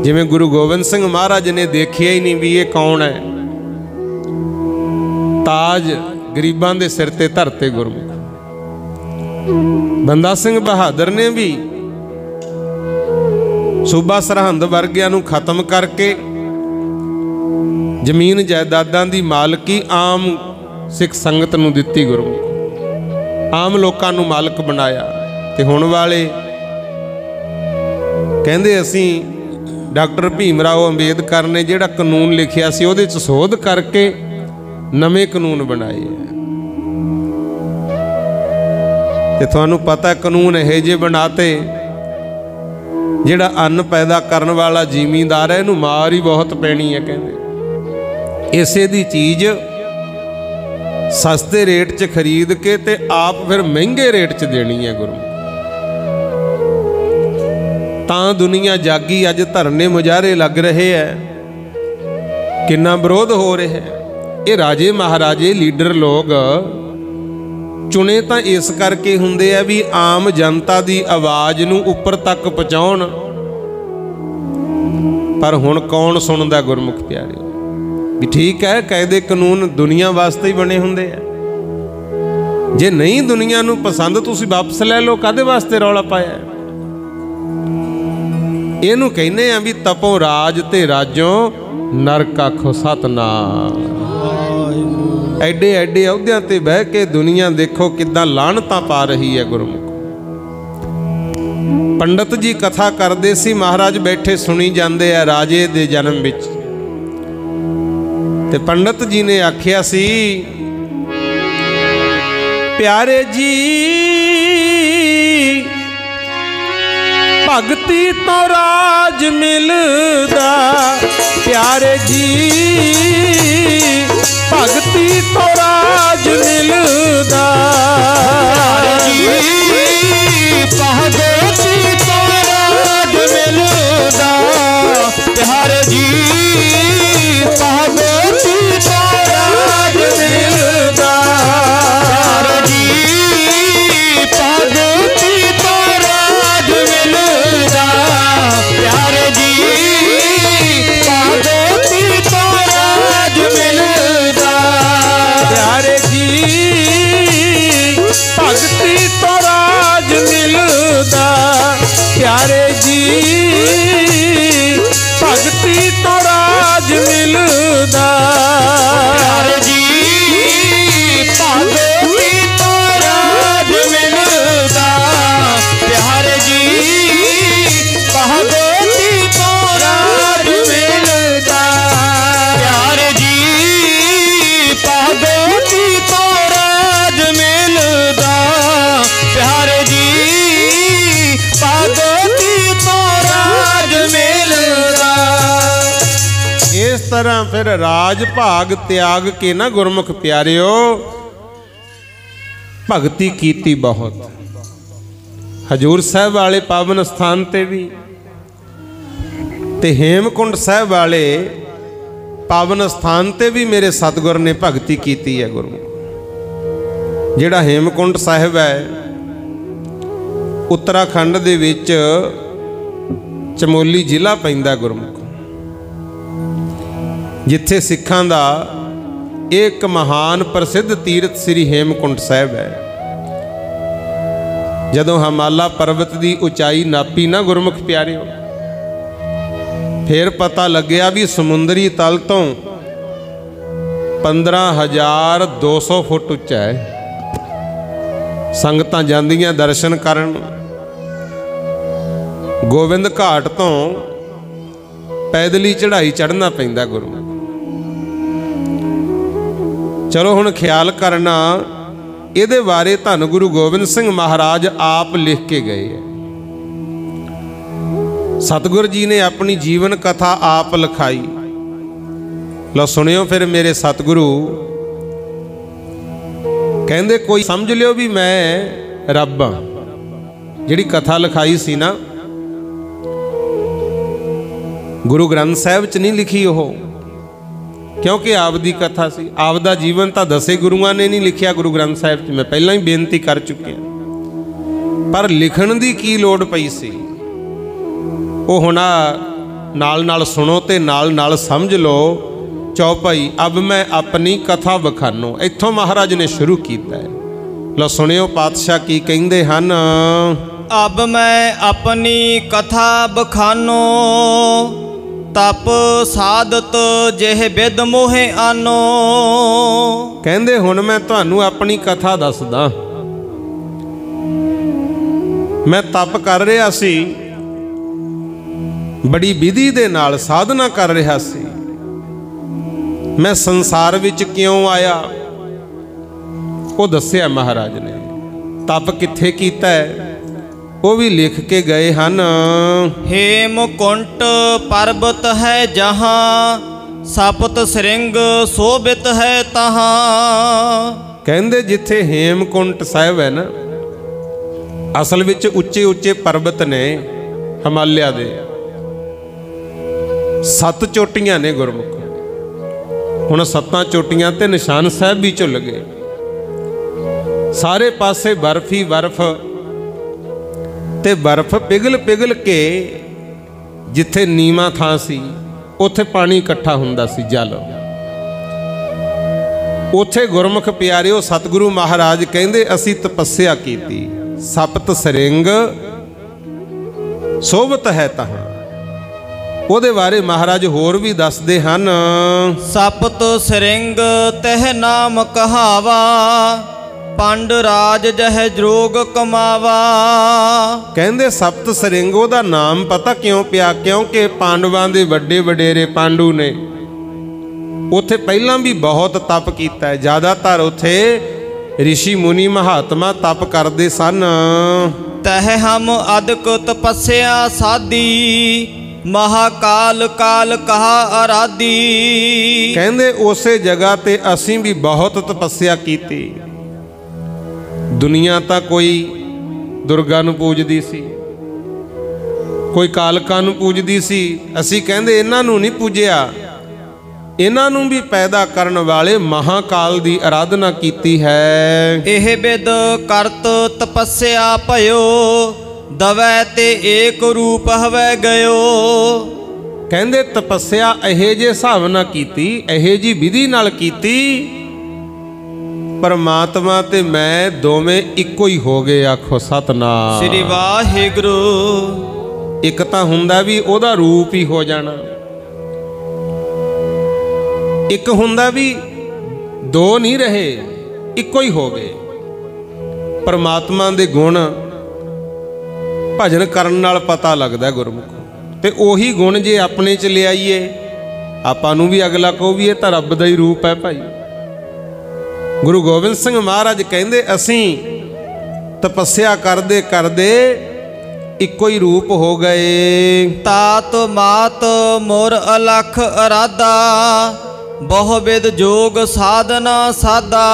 [SPEAKER 1] जिवें गुरु गोबिंद सिंह महाराज ने देखिया ही नहीं भी ये कौन है। ताज गरीबां दे सिर ते धरते गुरमुख। बंदा सिंह बहादुर ने भी सूबा सरहंद वर्गियां नूं खत्म करके जमीन जायदादां दी मालकी आम सिख संगत नूं दित्ती गुरमुख। आम लोकां नूं मालक बनाया। ते हुण वाले कहंदे असीं डॉक्टर भीमराव अंबेदकर ने जिहड़ा कानून लिखिया सी उहदे च सोध करके नवे कानून बनाए। ते तुहानूं पता कानून इहे जे बनाते, जिहड़ा अन्न पैदा करन वाला जिमींदार है इहनूं मार ही बहुत पैनी है। कहंदे इसे दी चीज़ सस्ते रेट च खरीद के ते आप फिर महंगे रेट च देनी है गुरु। तां दुनिया जागी, अज धरने मुजाहरे लग रहे हैं, किन्ना विरोध हो रहा है। ये राजे महाराजे लीडर लोग चुने तां इस करके हुंदे आ भी आम जनता दी आवाज़ नूं उपर तक पहुँचाउण, पर हुण कौन सुणदा गुरमुख प्यारे। भी ठीक है, कायदे कानून दुनिया वास्ते ही बने हुंदे आ। जे नहीं दुनिया नूं पसंद तुसीं वापस लै लो, कादे वास्ते रौला पाया। इहनूं कहने आ भी तपों राज ते राजों नरक आखो सतनाम। एडे एडे अहुदियां ते बह के दुनिया देखो किद्दां लानतां पा रही है गुरमुख। पंडित जी कथा करदे सी, महाराज बैठे सुनी जांदे आ राजे दे जन्म विच। ते पंडित जी ने आख्या सी, प्यारे जी भगती तो राज मिलदा, प्यारे जी भगती तो राज मिलदा,
[SPEAKER 2] भगती तो राज मिलदा, प्यारे जी भगती तो राज मिलदा, प्यारे जी भगती तो राज मिलदा, प्यारे जी भगती तो राज मिलदा,
[SPEAKER 1] प्यारे जी भगती तो राज मिलदा, प्यारे जी भगती तो राज मिलदा,
[SPEAKER 2] प्यारे जी भगती तो राज मिलदा, प्यारे जी भगती तो राज मिलदा, प्यारे जी भगती तो राज मिलदा, प्यारे जी भगती तो राज मिलदा।
[SPEAKER 1] इस तरह फिर राज भाग त्याग के ना गुरमुख प्यारियो भगती कीती बहुत। हजूर साहब वाले पावन स्थान ते भी ते हेमकुंड साहब वाले पावन स्थान ते भी मेरे सतगुर ने भगती कीती है गुरमुख। जिहड़ा हेमकुंड साहब है उत्तराखंड दे विच चमोली जिला पैंदा गुरमुख, जिथे सिखां दा एक महान प्रसिद्ध तीर्थ श्री हेमकुंड साहब है। जदों हिमाला पर्वत की उचाई नापी ना गुरमुख प्यारिओ, फिर पता लग्या भी समुंदरी तल तो 15,200 फुट उच्चा है। संगतां जांदियां दर्शन करन। गोविंद घाट तो पैदली चढ़ाई चढ़ना पैंदा गुरमुख। चलो हुण ख्याल करना, ਇਹਦੇ ਬਾਰੇ ਧੰਨ ਗੁਰੂ ਗੋਬਿੰਦ ਸਿੰਘ ਮਹਾਰਾਜ ਆਪ ਲਿਖ ਕੇ ਗਏ ਹੈ। ਸਤਿਗੁਰ ਜੀ ਨੇ ਆਪਣੀ ਜੀਵਨ ਕਥਾ ਆਪ ਲਿਖਾਈ। ਲਓ ਸੁਣਿਓ ਫਿਰ ਮੇਰੇ ਸਤਿਗੁਰੂ ਕਹਿੰਦੇ ਕੋਈ ਸਮਝ ਲਿਓ ਵੀ ਮੈਂ ਰੱਬ ਹਾਂ। ਜਿਹੜੀ ਕਥਾ ਲਿਖਾਈ ਸੀ ਨਾ ਗੁਰੂ ਗ੍ਰੰਥ ਸਾਹਿਬ 'ਚ ਨਹੀਂ ਲਿਖੀ ਉਹ, क्योंकि आप दी कथा सी। आप दा जीवन तो 10 गुरुआं ने नहीं लिखिया गुरु ग्रंथ साहिब च, मैं पहला ही बेनती कर चुके हैं। पर लिखण दी की लोड़ पई सी वो हुण नाल नाल सुनो ते नाल नाल समझ लो। चौपाई अब मैं अपनी कथा बखानो, इत्थों महाराज ने शुरू किया है। लो सुनियो पातशाह की कहंदे हन,
[SPEAKER 2] अब मैं अपनी कथा बखानो, तप साधत जेह बिद मोहे आनो।
[SPEAKER 1] कहंदे हुण मैं तुहानू अपनी कथा दसदा। मैं तप कर रहा सी, बड़ी विधि दे नाल साधना कर रहा सी। मैं संसार विच क्यों आया वो दस्सिया महाराज ने। तप कित्थे कीता है वो भी लिख के गए हन।
[SPEAKER 2] हेमकुंट पर्वत है जहाँ, सप्त श्रृंग शोभित है तहाँ।
[SPEAKER 1] कहंदे जिथे हेमकुंट साहिब है ना, असल विच उच्चे उच्चे पर्वत ने हिमालय दे, 7 चोटियां ने गुरमुख। हुण 7 चोटियां ते निशान साहिब भी झुल गए। सारे पासे बर्फ ही बर्फ ते बर्फ पिघल पिघल के जिथे नीवा थां सी उथे पानी इकट्ठा हुंदा सी, जल। उथे गुरमुख प्यारिओ सतगुरु महाराज कहंदे असी तपस्या कीती, सप्त श्रृंग शोभत है तहां। ਉਹਦੇ बारे महाराज होर भी दसदे हन।
[SPEAKER 2] सप्त श्रृंग तह नाम कहावा, पंड राज जह जोग कमावा।
[SPEAKER 1] कहंदे सप्त श्रृंग ओदा नाम पता क्यों पिया, क्योंकि पांडवां दे वड्डे वडेरे पांडु ने उथे पहलां भी बहुत तप कीता है। ज़्यादातर उथे ऋषि मुनि महात्मा तप करदे सन।
[SPEAKER 2] तह हम अधिक तपस्या साधी, महाकाल काल कहा आराधी।
[SPEAKER 1] कहंदे उसे जगह ते असीं भी बहुत तपस्या कीती। दुनिया तो कोई दुर्गा नूं पूजदी सी, कोई कालका नूं पूजदी सी। असीं कहंदे इन्हां नूं नहीं पूजिया, इन्हां नूं भी पैदा करन वाले महाकाल दी आराधना कीती है।
[SPEAKER 2] एह बिद करत तपस्या पयो, दवै ते एक रूप हवै गयो।
[SPEAKER 1] कहंदे तपस्या इहे जे हिसाब नाल कीती, इहे जी विधि नाल कीती, परमात्मा ते मैं दोवें इक्को ही हो गए। आखो सतनाम
[SPEAKER 2] श्री वाहिगुरू।
[SPEAKER 1] एक तां हुंदा भी ओदा रूप ही हो जाना, एक हुंदा भी दो नहीं रहे, इक्को ही हो गए। परमात्मा दे गुण भजन करन नाल पता लगदा गुरमुख। ते ओही गुण जे अपने च ले आईए, आपां नूं भी अगला कहो भी ये तां रब दा ही रूप है भाई। गुरु गोबिंद सिंह महाराज कहंदे असीं तपस्या करदे करदे इक्को ही रूप हो गए।
[SPEAKER 2] तात मात मोर अलख अराधा, बहुविध जोग साधना साधा।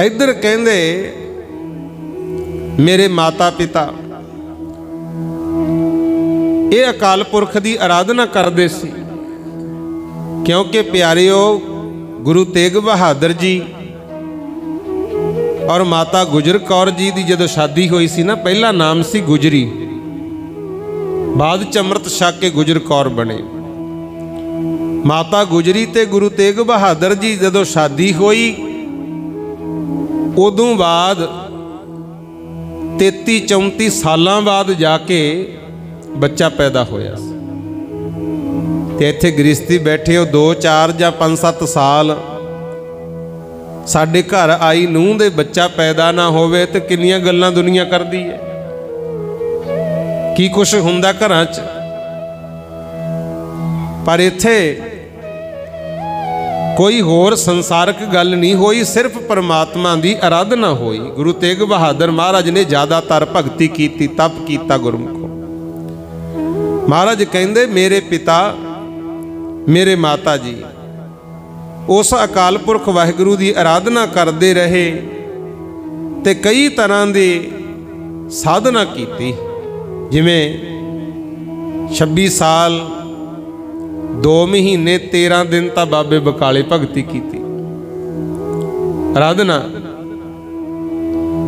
[SPEAKER 1] इधर कहंदे मेरे माता पिता ये अकाल पुरख की आराधना करते सी, क्योंकि प्यारिओ गुरु तेग बहादुर जी और माता गुजर कौर जी की जदों शादी हुई सी ना, पहला नाम सी गुजरी, बाद च अमृत छक के गुजर कौर बने। माता गुजरी ते गुरु तेग बहादुर जी जदों शादी हुई, उदों बाद 33-34 सालां बाद जाके बच्चा पैदा होया। ते इत्थे गृहस्थी बैठे हो 2 4 ਜਾਂ 5 7 साल, साडे घर आई नूंह दे बच्चा पैदा ना होवे ते किन्नियां गल्लां दुनिया करदी है, की कुछ हुंदा घरां च। पर इत्थे कोई होर संसारक गल नहीं होई, सिर्फ परमात्मा की आराधना होई। गुरु तेग बहादुर महाराज ने ज़्यादातर भगती की, तप किया गुरमुखो। महाराज कहते मेरे पिता मेरे माता जी उस अकाल पुरख वाहिगुरु की आराधना करते रहे ते कई तरह की साधना की, जिमें 26 साल 2 महीने 13 दिन तो बाबे बकाले भगती की आराधना।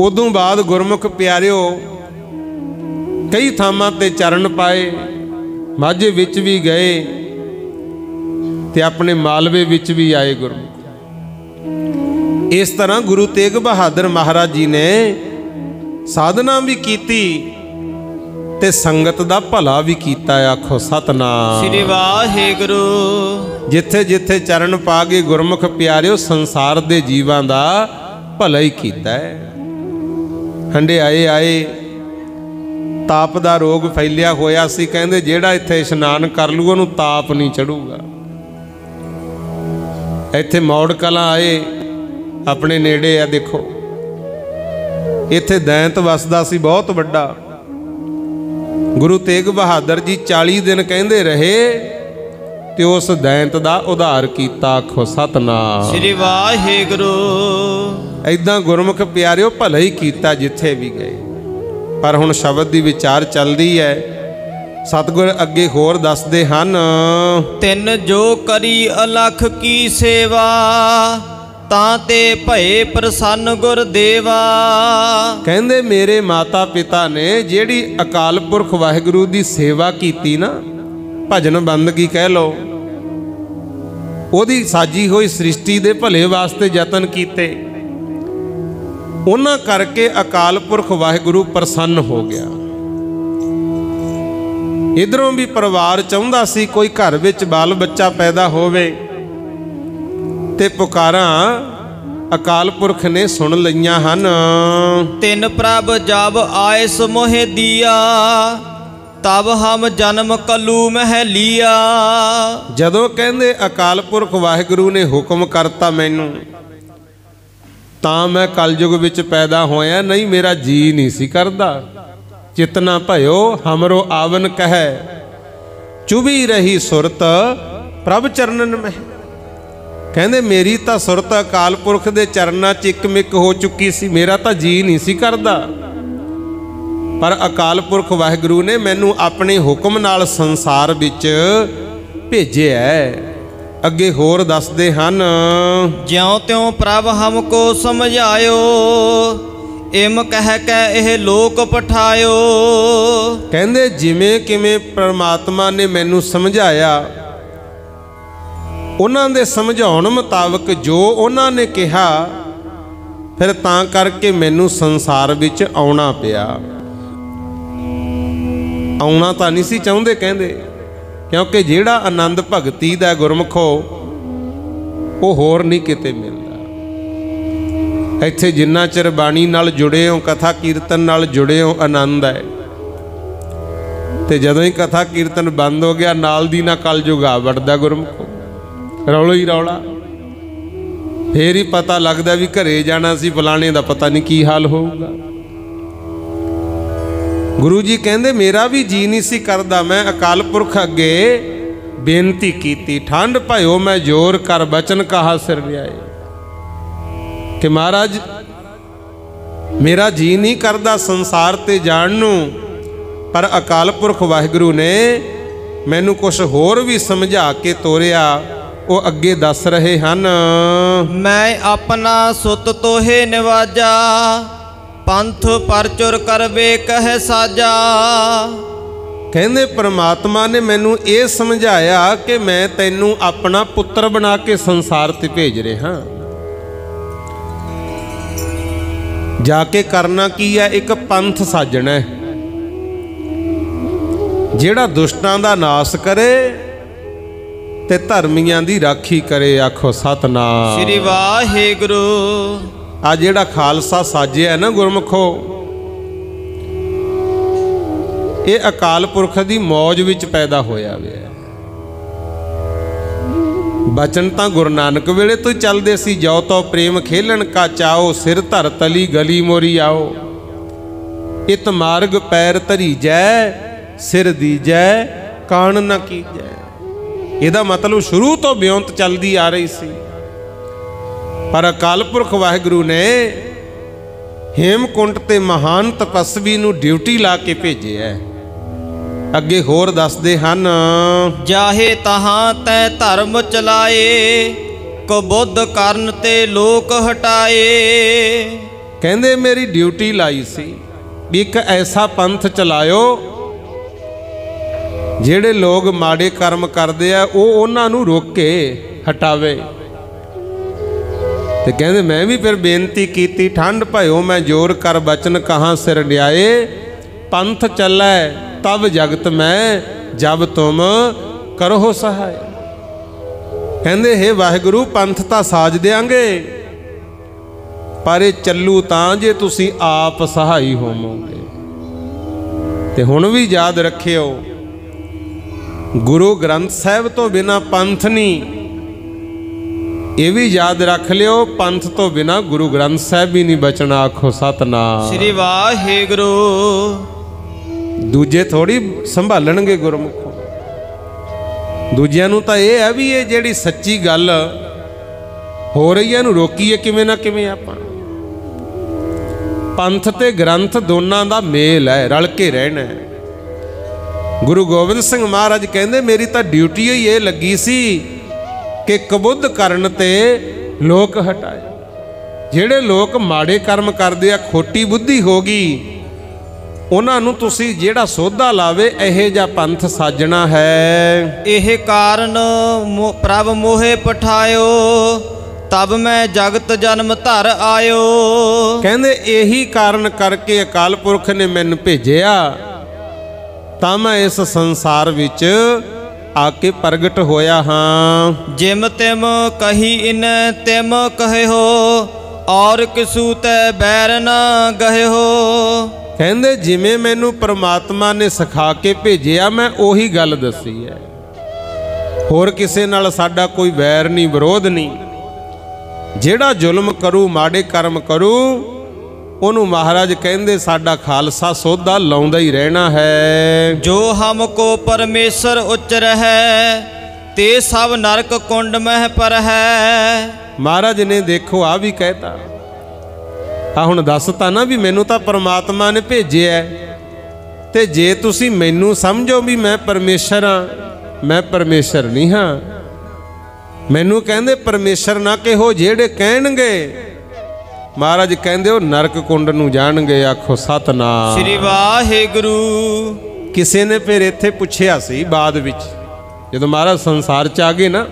[SPEAKER 1] उदों बाद गुरमुख प्यारिओ कई थावां ते चरण पाए, माझे विच भी गए ते अपने मालवे विच भी आए गुरमुख। इस तरह गुरु तेग बहादुर महाराज जी ने साधना भी की ते संगत दा भला भी कीता। आखो सतनाम
[SPEAKER 2] श्री वाहिगुरु।
[SPEAKER 1] जिथे जिथे चरण पा गए गुरमुख प्यारिओ संसार दे जीवां दा भला ही कीता है। हंडे आए आए ताप दा रोग फैलिया होया सी, कहंदे जेड़ा इत्थे इशनान कर लू ओनू ताप नहीं चढ़ूगा। इत्थे मौड़ कलां आए अपने नेड़े आ, देखो इत्थे दैंत वसदा सी बहुत वड्डा। गुरु तेग बहादुर जी 40 दिन कहते रहे ते उस दैंत दा उधार कीता। आखो सतनाम
[SPEAKER 2] श्री वाहिगुरु।
[SPEAKER 1] ऐदां गुरमुख प्यारिओ भला ही कीता जिथे भी गए। पर हुण शब्द दी विचार चलदी है। सतगुर अगे होर दसदे हन,
[SPEAKER 2] तिन जो करी अलख की सेवा तां ते भये प्रसन्न गुरदेवा।
[SPEAKER 1] कहंदे मेरे माता पिता ने जेड़ी अकाल पुरख वाहिगुरु दी सेवा कीती ना, भजन बंदगी कह लो, ओदी साजी होई सृष्टि दे भले वास्ते यतन कीते, उन्हां करके अकाल पुरख वाहिगुरु प्रसन्न हो गया। इधरों भी परिवार चाहुंदा सी कोई घर विच बाल बच्चा पैदा होवे ते पुकारां अकाल पुरख ने सुन लईआं हन।
[SPEAKER 2] तिन प्रभ जब आयस मोहे दिया तब हम जन्म कलू मह लिया।
[SPEAKER 1] जदों कहंदे अकाल पुरख वाहिगुरु ने हुक्म करता मैनू तां मैं कलयुग विच पैदा होया, नहीं मेरा जी नहीं सी करदा। चितना भयो हमरो आवन कह चुभी रही सुरत प्रभ चरणन में। कहंदे मेरी तां सुरत अकाल पुरख दे चरनां च इकमिक हो चुकी सी, मेरा तां जी नहीं सी करदा। पर अकाल पुरख वाहिगुरु ने मैनू अपने हुक्म नाल संसार विच भेजिया। अगे होर दसदे हन,
[SPEAKER 2] ज्यों त्यों प्रभ हमको समझायो इम कह के एह लोक पठायो।
[SPEAKER 1] कहंदे जिमें किमें परमात्मा ने मैनू समझाया, उन्हां दे समझाउण मुताबक जो उन्हां ने कहा, फिर तां करके मैनू संसार विच आउणा पिया। आउणा तां नहीं सी चाहुंदे कहंदे, क्योंकि जिहड़ा आनंद भगती दा गुरमुखो वो होर नहीं किते मिलदा। इत्थे जिन्ना चिर बाणी नाल जुड़े हो, कथा कीर्तन नाल जुड़े हो, आनंद है। ते जदों ही कथा कीर्तन बंद हो गया, नाल दी ना कलयुग आ वड़दा गुरमुखो, रौला ही रौला। फिर ही पता लगदा भी घरे जाना सी, फलाने दा पता नहीं की हाल होऊगा। गुरु जी कहंदे मेरा भी जी नहीं सी करदा। मैं अकाल पुरख अगे बेनती कीती, ठंड भयो मैं जोर कर बचन कहा सिर लियाए, कि महाराज मेरा जी नहीं करदा संसार ते जाण नूं। पर अकाल पुरख वाहिगुरु ने मैनू कुछ होर भी समझा के तोरिया। वो अगे दस रहे हन,
[SPEAKER 2] मैं अपना सुत तोहे निवाजा पंथ परचुर करबे कह साजा।
[SPEAKER 1] कहंदे परमात्मा ने मैनू ये समझाया कि मैं तैनू अपना पुत्र बना के संसार ते भेज रहा। जाके करना की है, एक पंथ साजना है जिहड़ा दुष्टां दा नाश करे ते धर्मियां दी राखी करे। आखो सतनाम
[SPEAKER 2] श्री वाहिगुरु।
[SPEAKER 1] आ जिहड़ा खालसा साजिया है ना गुरमुखो, ये अकाल पुरख दी मौज विच पैदा होया वे। ਬਚਨ ਤਾਂ ਗੁਰੂ ਨਾਨਕ ਵੇਲੇ ਤੋਂ ਚੱਲਦੇ ਸੀ। ਜੋ ਤੋ ਪ੍ਰੇਮ ਖੇਲਣ ਕਾ ਚਾਓ, ਸਿਰ ਧਰ ਤਲੀ ਗਲੀ ਮੋਰੀ ਆਓ। ਇਤ ਮਾਰਗ ਪੈਰ ਧਰੀਜੈ, ਸਿਰ ਦੀਜੈ ਕਾਣ ਨਾ ਕੀਜੈ। ਇਹਦਾ ਮਤਲਬ ਸ਼ੁਰੂ ਤੋਂ ਬਿਉਂਤ ਚੱਲਦੀ ਆ ਰਹੀ ਸੀ, ਪਰ ਅਕਾਲ ਪੁਰਖ ਵਾਹਿਗੁਰੂ ਨੇ ਹੇਮਕੁੰਟ ਤੇ ਮਹਾਨ ਤਪਸਵੀ ਨੂੰ ਡਿਊਟੀ ਲਾ ਕੇ ਭੇਜਿਆ। ਅੱਗੇ ਹੋਰ ਦੱਸਦੇ ਹਨ,
[SPEAKER 2] ਜਾਹੇ ਤਹਾਂ ਤੈ ਧਰਮ ਚਲਾਏ, ਕਬੁੱਧ ਕਰਨ ਤੇ ਲੋਕ ਹਟਾਏ।
[SPEAKER 1] ਕਹਿੰਦੇ ਮੇਰੀ ਡਿਊਟੀ ਲਾਈ ਸੀ ਵੀ ਇੱਕ ਐਸਾ ਪੰਥ ਚਲਾਇਓ ਜਿਹੜੇ ਲੋਕ ਮਾੜੇ ਕਰਮ ਕਰਦੇ ਆ ਉਹ ਉਹਨਾਂ ਨੂੰ ਰੋਕ ਕੇ ਹਟਾਵੇ। ਤੇ ਕਹਿੰਦੇ ਮੈਂ ਵੀ ਫਿਰ ਬੇਨਤੀ ਕੀਤੀ, ਠੰਡ ਭਇਓ ਮੈਂ ਜੋਰ ਕਰ ਬਚਨ ਕਹਾਂ ਸਿਰ ਡਿਆਏ। ਪੰਥ ਚੱਲੈ ਤਬ ਜਗਤ ਮੈਂ, ਜਬ ਤੁਮ ਕਰੋ ਸਹਾਇ। ਕਹਿੰਦੇ ਹੇ ਵਾਹਿਗੁਰੂ ਪੰਥ ਤਾਂ ਸਾਜ ਦਿਆਂਗੇ, ਪਰ ਇਹ ਚੱਲੂ ਤਾਂ ਜੇ ਤੁਸੀਂ ਆਪ ਸਹਾਈ ਹੋਵੋਗੇ। ਤੇ ਹੁਣ ਵੀ ਯਾਦ ਰੱਖਿਓ, ਗੁਰੂ ਗ੍ਰੰਥ ਸਾਹਿਬ ਤੋਂ ਬਿਨਾ ਪੰਥ ਨਹੀਂ। ਇਹ ਵੀ ਯਾਦ ਰੱਖ ਲਿਓ, ਪੰਥ ਤੋਂ ਬਿਨਾ ਗੁਰੂ ਗ੍ਰੰਥ ਸਾਹਿਬ ਵੀ ਨਹੀਂ ਬਚਣਾ। ਆਖੋ ਸਤਨਾਮ
[SPEAKER 2] ਸ੍ਰੀ ਵਾਹਿਗੁਰੂ।
[SPEAKER 1] ਦੂਜੇ ਥੋੜੀ ਸੰਭਾਲਣਗੇ ਗੁਰਮੁਖੋਂ। ਦੂਜਿਆਂ ਨੂੰ ਤਾਂ ਇਹ ਹੈ ਵੀ ਇਹ ਜਿਹੜੀ ਸੱਚੀ ਗੱਲ ਹੋ ਰਹੀ ਹੈ ਇਹਨੂੰ ਰੋਕੀਏ ਕਿਵੇਂ ਨਾ ਕਿਵੇਂ। ਆਪਾਂ ਪੰਥ ਤੇ ਗ੍ਰੰਥ ਦੋਨਾਂ ਦਾ ਮੇਲ ਹੈ, ਰਲ ਕੇ ਰਹਿਣਾ ਹੈ। ਗੁਰੂ ਗੋਬਿੰਦ ਸਿੰਘ ਮਹਾਰਾਜ ਕਹਿੰਦੇ ਮੇਰੀ ਤਾਂ ਡਿਊਟੀ ਹੀ ਇਹ ਲੱਗੀ ਸੀ ਕਿ ਕਬੁੱਧ ਕਰਨ ਤੇ ਲੋਕ ਹਟਾਏ। ਜਿਹੜੇ ਲੋਕ ਮਾੜੇ ਕਰਮ ਕਰਦੇ ਆ, ਖੋਟੀ ਬੁੱਧੀ ਹੋ ਗਈ, ਉਹਨਾਂ ਨੂੰ ਤੁਸੀਂ ਜਿਹੜਾ ਸੋਧਾ ਲਾਵੇ ਇਹੋ ਜਿਹਾ ਪੰਥ ਸਾਜਣਾ ਹੈ।
[SPEAKER 2] ਇਹ ਕਾਰਨ ਪ੍ਰਭ ਮੋਹੇ ਪਠਾਇਓ, ਤਬ ਮੈਂ ਜਗਤ ਜਨਮ ਧਰ ਆਇਓ।
[SPEAKER 1] ਕਹਿੰਦੇ ਇਹੀ ਕਾਰਨ ਕਰਕੇ ਅਕਾਲ ਪੁਰਖ ਨੇ ਮੈਨੂੰ ਭੇਜਿਆ, ਤਾਂ ਮੈਂ ਇਸ ਸੰਸਾਰ ਵਿੱਚ ਆ ਕੇ ਪ੍ਰਗਟ ਹੋਇਆ ਹਾਂ।
[SPEAKER 2] ਜਿਮ ਤਿਮ ਕਹੀ ਇਨ ਤਿਮ ਕਹਿਓ, ਔਰ ਕਿਸੂ ਤੈ ਬੈਰ ਨਾ ਗਹਿਓ।
[SPEAKER 1] ਕਹਿੰਦੇ ਜਿਵੇਂ ਮੈਨੂੰ ਪ੍ਰਮਾਤਮਾ ਨੇ ਸਿਖਾ ਕੇ ਭੇਜਿਆ ਮੈਂ ਉਹੀ ਗੱਲ ਦੱਸੀ ਹੈ। ਹੋਰ ਕਿਸੇ ਨਾਲ ਸਾਡਾ ਕੋਈ ਵੈਰ ਨਹੀਂ, ਵਿਰੋਧ ਨਹੀਂ। ਜਿਹੜਾ ਜ਼ੁਲਮ ਕਰੂ, ਮਾੜੇ ਕਰਮ ਕਰੂ, ਉਹਨੂੰ ਮਹਾਰਾਜ ਕਹਿੰਦੇ ਸਾਡਾ ਖਾਲਸਾ ਸੋਧਾ ਲਾਉਂਦਾ ਹੀ ਰਹਿਣਾ ਹੈ।
[SPEAKER 2] ਜੋ ਹਮ ਕੋ ਪਰਮੇਸ਼ਰ ਉਚਰ ਹੈ, ਤੇ ਸਭ ਨਰਕ ਕੁੰਡ ਮਹਿ ਪਰ ਹੈ।
[SPEAKER 1] ਮਹਾਰਾਜ ਨੇ ਦੇਖੋ ਆ ਵੀ ਕਹਿਤਾ, ਆ ਹੁਣ ਦੱਸਤਾ ਨਾ ਵੀ ਮੈਨੂੰ ਤਾਂ ਪਰਮਾਤਮਾ ਨੇ ਭੇਜਿਆ। ਤੇ ਜੇ ਤੁਸੀਂ ਮੈਨੂੰ ਸਮਝੋ ਵੀ ਮੈਂ ਪਰਮੇਸ਼ਰ ਹਾਂ, ਮੈਂ ਪਰਮੇਸ਼ਰ ਨਹੀਂ ਹਾਂ। ਮੈਨੂੰ ਕਹਿੰਦੇ ਪਰਮੇਸ਼ਰ ਨਾ ਕਿਹੋ, ਜਿਹੜੇ ਕਹਿਣਗੇ ਮਹਾਰਾਜ ਕਹਿੰਦੇ ਉਹ ਨਰਕ ਕੁੰਡ ਨੂੰ ਜਾਣਗੇ। ਆਖੋ ਸਤਨਾਮ
[SPEAKER 2] ਸ੍ਰੀ ਵਾਹਿਗੁਰੂ।
[SPEAKER 1] ਕਿਸੇ ਨੇ ਫਿਰ ਇੱਥੇ ਪੁੱਛਿਆ ਸੀ ਬਾਅਦ ਵਿੱਚ, ਜਦੋਂ ਮਹਾਰਾਜ ਸੰਸਾਰ 'ਚ ਆ ਗਏ ਨਾ,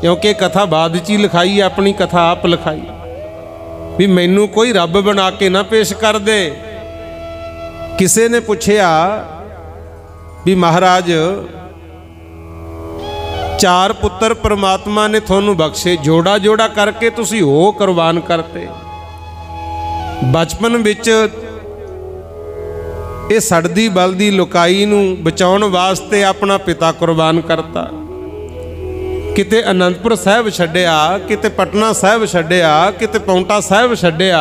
[SPEAKER 1] ਕਿਉਂਕਿ ਕਥਾ ਬਾਅਦ 'ਚ ਹੀ ਲਿਖਾਈ, ਆਪਣੀ ਕਥਾ ਆਪ ਲਿਖਾਈ, ਵੀ ਮੈਨੂੰ ਕੋਈ ਰੱਬ ਬਣਾ ਕੇ ਨਾ ਪੇਸ਼ ਕਰ ਦੇ। ਕਿਸੇ ਨੇ ਪੁੱਛਿਆ ਵੀ ਮਹਾਰਾਜ 4 ਪੁੱਤਰ ਪ੍ਰਮਾਤਮਾ ਨੇ ਤੁਹਾਨੂੰ ਬਖਸ਼ੇ, ਜੋੜਾ ਜੋੜਾ ਕਰਕੇ ਤੁਸੀਂ ਉਹ ਕੁਰਬਾਨ ਕਰਤੇ। ਬਚਪਨ ਵਿੱਚ ਇਹ ਸੜਦੀ ਬਲਦੀ ਲੁਕਾਈ ਨੂੰ ਬਚਾਉਣ ਵਾਸਤੇ ਆਪਣਾ ਪਿਤਾ ਕੁਰਬਾਨ ਕਰਤਾ। ਕਿਤੇ ਅਨੰਦਪੁਰ ਸਾਹਿਬ ਛੱਡਿਆ, ਕਿਤੇ ਪਟਨਾ ਸਾਹਿਬ ਛੱਡਿਆ, ਕਿਤੇ ਪੌਂਟਾ ਸਾਹਿਬ ਛੱਡਿਆ।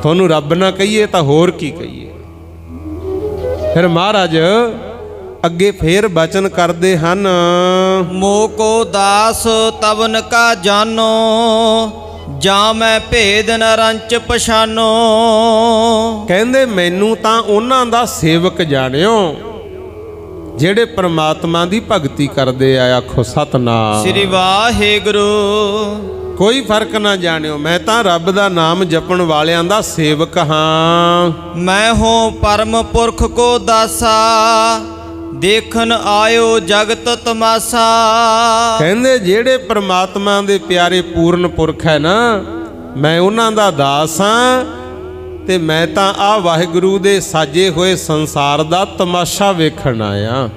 [SPEAKER 1] ਤੁਹਾਨੂੰ ਰੱਬ ਨਾ ਕਹੀਏ ਤਾਂ ਹੋਰ ਕੀ ਕਹੀਏ। ਫਿਰ ਮਹਾਰਾਜ ਅੱਗੇ ਫੇਰ ਬਚਨ ਕਰਦੇ ਹਨ,
[SPEAKER 2] ਮੋਹ ਕੋ ਦਾਸ ਤਵਨ ਕਾ ਜਾਨੋ, ਜਾਂ ਮੈਂ ਭੇਦ ਨ ਰੰਚ ਪਛਾਨੋ।
[SPEAKER 1] ਕਹਿੰਦੇ ਮੈਨੂੰ ਤਾਂ ਉਹਨਾਂ ਦਾ ਸੇਵਕ ਜਾਣਿਓ ਜਿਹੜੇ ਪ੍ਰਮਾਤਮਾ ਦੀ ਭਗਤੀ ਕਰਦੇ ਆ। ਆਖੋ ਸਤਨਾਮ
[SPEAKER 2] ਸ੍ਰੀ ਵਾਹਿਗੁਰੂ।
[SPEAKER 1] ਕੋਈ ਫਰਕ ਨਾ ਜਾਣਿਓ, ਮੈਂ ਤਾਂ ਰੱਬ ਦਾ ਨਾਮ ਜਪਣ ਵਾਲਿਆਂ ਦਾ ਸੇਵਕ ਹਾਂ।
[SPEAKER 2] ਮੈਂ ਹੋ ਪਰਮ ਪੁਰਖ ਕੋ ਦਾਸਾ, ਦੇਖਣ ਆਇਓ ਜਗਤ ਤਮਾਸਾ।
[SPEAKER 1] ਕਹਿੰਦੇ ਜਿਹੜੇ ਪ੍ਰਮਾਤਮਾ ਦੇ ਪਿਆਰੇ ਪੂਰਨ ਪੁਰਖ ਹੈ ਨਾ, ਮੈਂ ਉਹਨਾਂ ਦਾ ਦਾਸ ਹਾਂ। ਤੇ ਮੈਂ ਤਾਂ ਆ ਵਾਹਿਗੁਰੂ ਦੇ ਸਾਜੇ ਹੋਏ ਸੰਸਾਰ ਦਾ ਤਮਾਸ਼ਾ ਵੇਖਣ ਆਇਆ।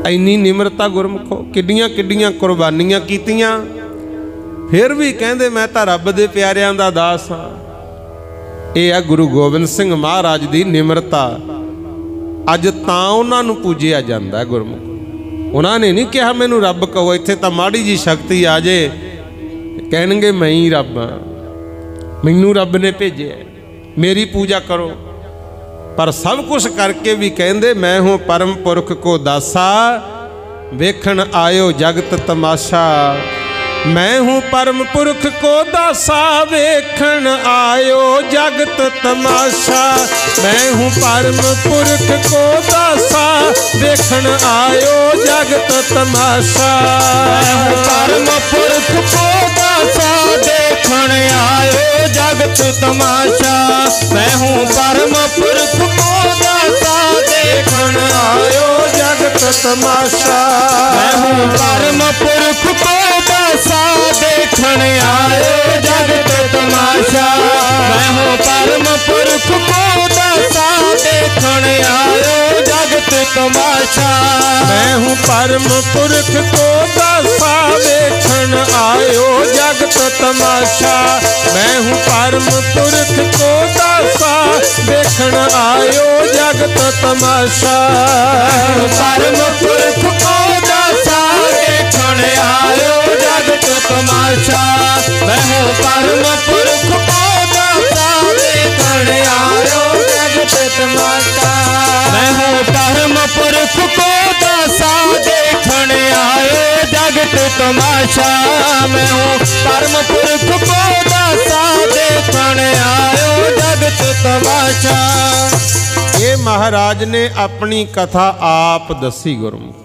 [SPEAKER 1] ਇੰਨੀ ਨਿਮਰਤਾ ਗੁਰਮੁਖੋ, ਕਿੱਡੀਆਂ ਕਿੱਡੀਆਂ ਕੁਰਬਾਨੀਆਂ ਕੀਤੀਆਂ, ਫਿਰ ਵੀ ਕਹਿੰਦੇ ਮੈਂ ਤਾਂ ਰੱਬ ਦੇ ਪਿਆਰਿਆਂ ਦਾ ਦਾਸ ਹਾਂ। ਇਹ ਆ ਗੁਰੂ ਗੋਬਿੰਦ ਸਿੰਘ ਮਹਾਰਾਜ ਦੀ ਨਿਮਰਤਾ। ਅੱਜ ਤਾਂ ਉਹਨਾਂ ਨੂੰ ਪੂਜਿਆ ਜਾਂਦਾ ਗੁਰਮੁਖ। उन्होंने नहीं कहा मैनू रब कहो। इत्थे तां माड़ी जी शक्ति आ जे कहणगे मैं ही रब हाँ, मैनू रब ने भेजे, मेरी पूजा करो। पर सब कुछ करके भी कहंदे मैं हूँ परम पुरख को दासा, वेखण आयो जगत तमाशा। मैं हूँ परम पुरख को दासा, वेखण आयो जगत तमाशा। मैं हूँ परम पुरख को दासा, वेखण आयो जगत तमाशा।
[SPEAKER 2] मैं हूँ परम पुरख को दासा, देखण आयो जगत तमाशा। मैं हूँ परम पुरख को दासा, देखण आयो जगत तमाशा। मैं हूँ परम पुरख को दासा, देखण आयो जगत तमाशा। मैं हूँ परम पुरख को दासा, देखण आयो जगत तमाशा।
[SPEAKER 1] मैं हूँ परम पुरख को दासा, देखण आयो जगत तमाशा। मैं हूँ परम पुरख को दासा, देखण आयो जगत तमाशा।
[SPEAKER 2] परम पुरख को दासा, देखण आयो जगत तमाशा। मैं हूँ परम पुरख को दासा, देखण आयो जगत तमाशा। मैं हूँ परम पुरख को दासा, देखण आयो जगत तमाशा। मैं हूँ परम पुरख को दासा, देखण आयो जगत तमाशा।
[SPEAKER 1] ये महाराज ने अपनी कथा आप दसी गुरमुख।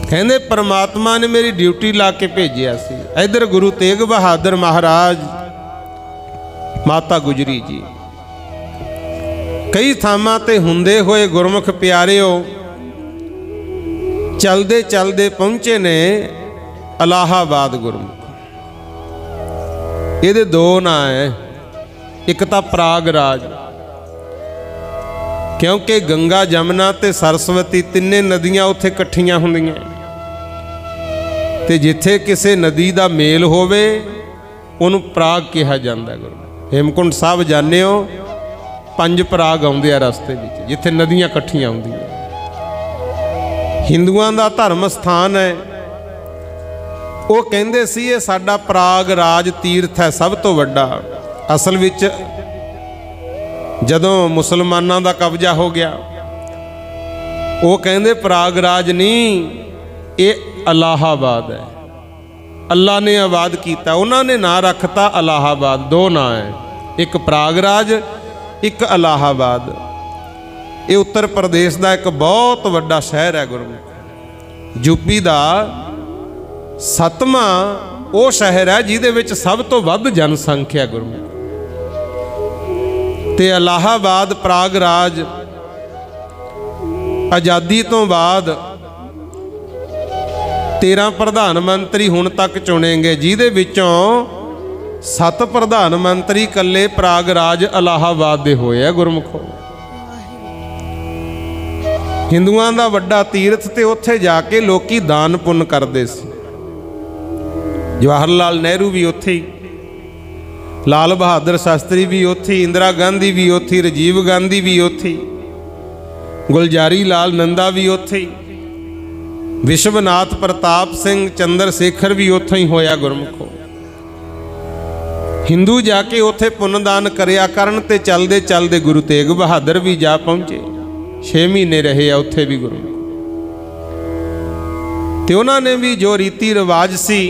[SPEAKER 1] कहते परमात्मा ने मेरी ड्यूटी ला के भेजिया सी। इधर गुरु तेग बहादुर महाराज, माता गुजरी जी, कई थामां ते हुंदे होए गुरमुख प्यारिओ चलदे चलदे पहुंचे ने इलाहाबाद गुरमुख। ਇਹਦੇ दो ਨਾਂ है, एक तो प्रागराज, क्योंकि गंगा जमुना ते सरस्वती तिन्ने नदियां उत्थे इकट्ठियां हुंदियां ते जिथे किसी नदी का मेल होवे उन्हों प्राग कहा जाता। गुरु हेमकुंड साहब जाने हो, 5 प्राग आउंदे आ रस्ते विच जिथे नदियां इकट्ठियां हुंदियां। हिंदुआं दा धर्म स्थान है। वो कहंदे सी ये साडा प्राग राज तीर्थ है सब तो वड्डा। असल विच जदों मुसलमानां दा कब्जा हो गया, वो कहंदे प्रागराज नहीं, ये इलाहाबाद है, अल्लाह ने आबाद किया। उन्होंने ना रखता इलाहाबाद। 2 नां है, एक प्रागराज एक इलाहाबाद। ये उत्तर प्रदेश का एक बहुत वड्डा शहर है गुरमुख। यूपी का 7वां वो शहर है जिहदे विच सब तो वध जनसंख्या गुरमुख। ते इलाहाबाद प्रागराज आज़ादी तो बाद 13 प्रधानमंत्री हुण तक चुने गए, जिहदे विचों 7 प्रधानमंत्री कल्ले प्रागराज इलाहाबाद दे होए है गुरमुखो। हिंदुआं दा वड्डा तीर्थ ते उत्थे जाके लोकी दान पुण्य करदे सी। जवाहर लाल नेहरू भी उत्थे ही, लाल बहादुर शास्त्री भी उत्थे, इंदिरा गांधी भी उत्थे, राजीव गांधी भी उत्थे, गुलजारी लाल नंदा भी उत्थे, विश्वनाथ प्रताप सिंह चंद्र शेखर भी उत्थे ही होया गुरमुखो। हिंदू जाके उत्थे पुण्यदान करिया करन ते चलदे चलदे गुरु तेग बहादुर भी जा पहुंचे। 6 महीने रहे आ उत्थे भी गुरमुखो। ते उन्होंने भी जो रीति रिवाज सी,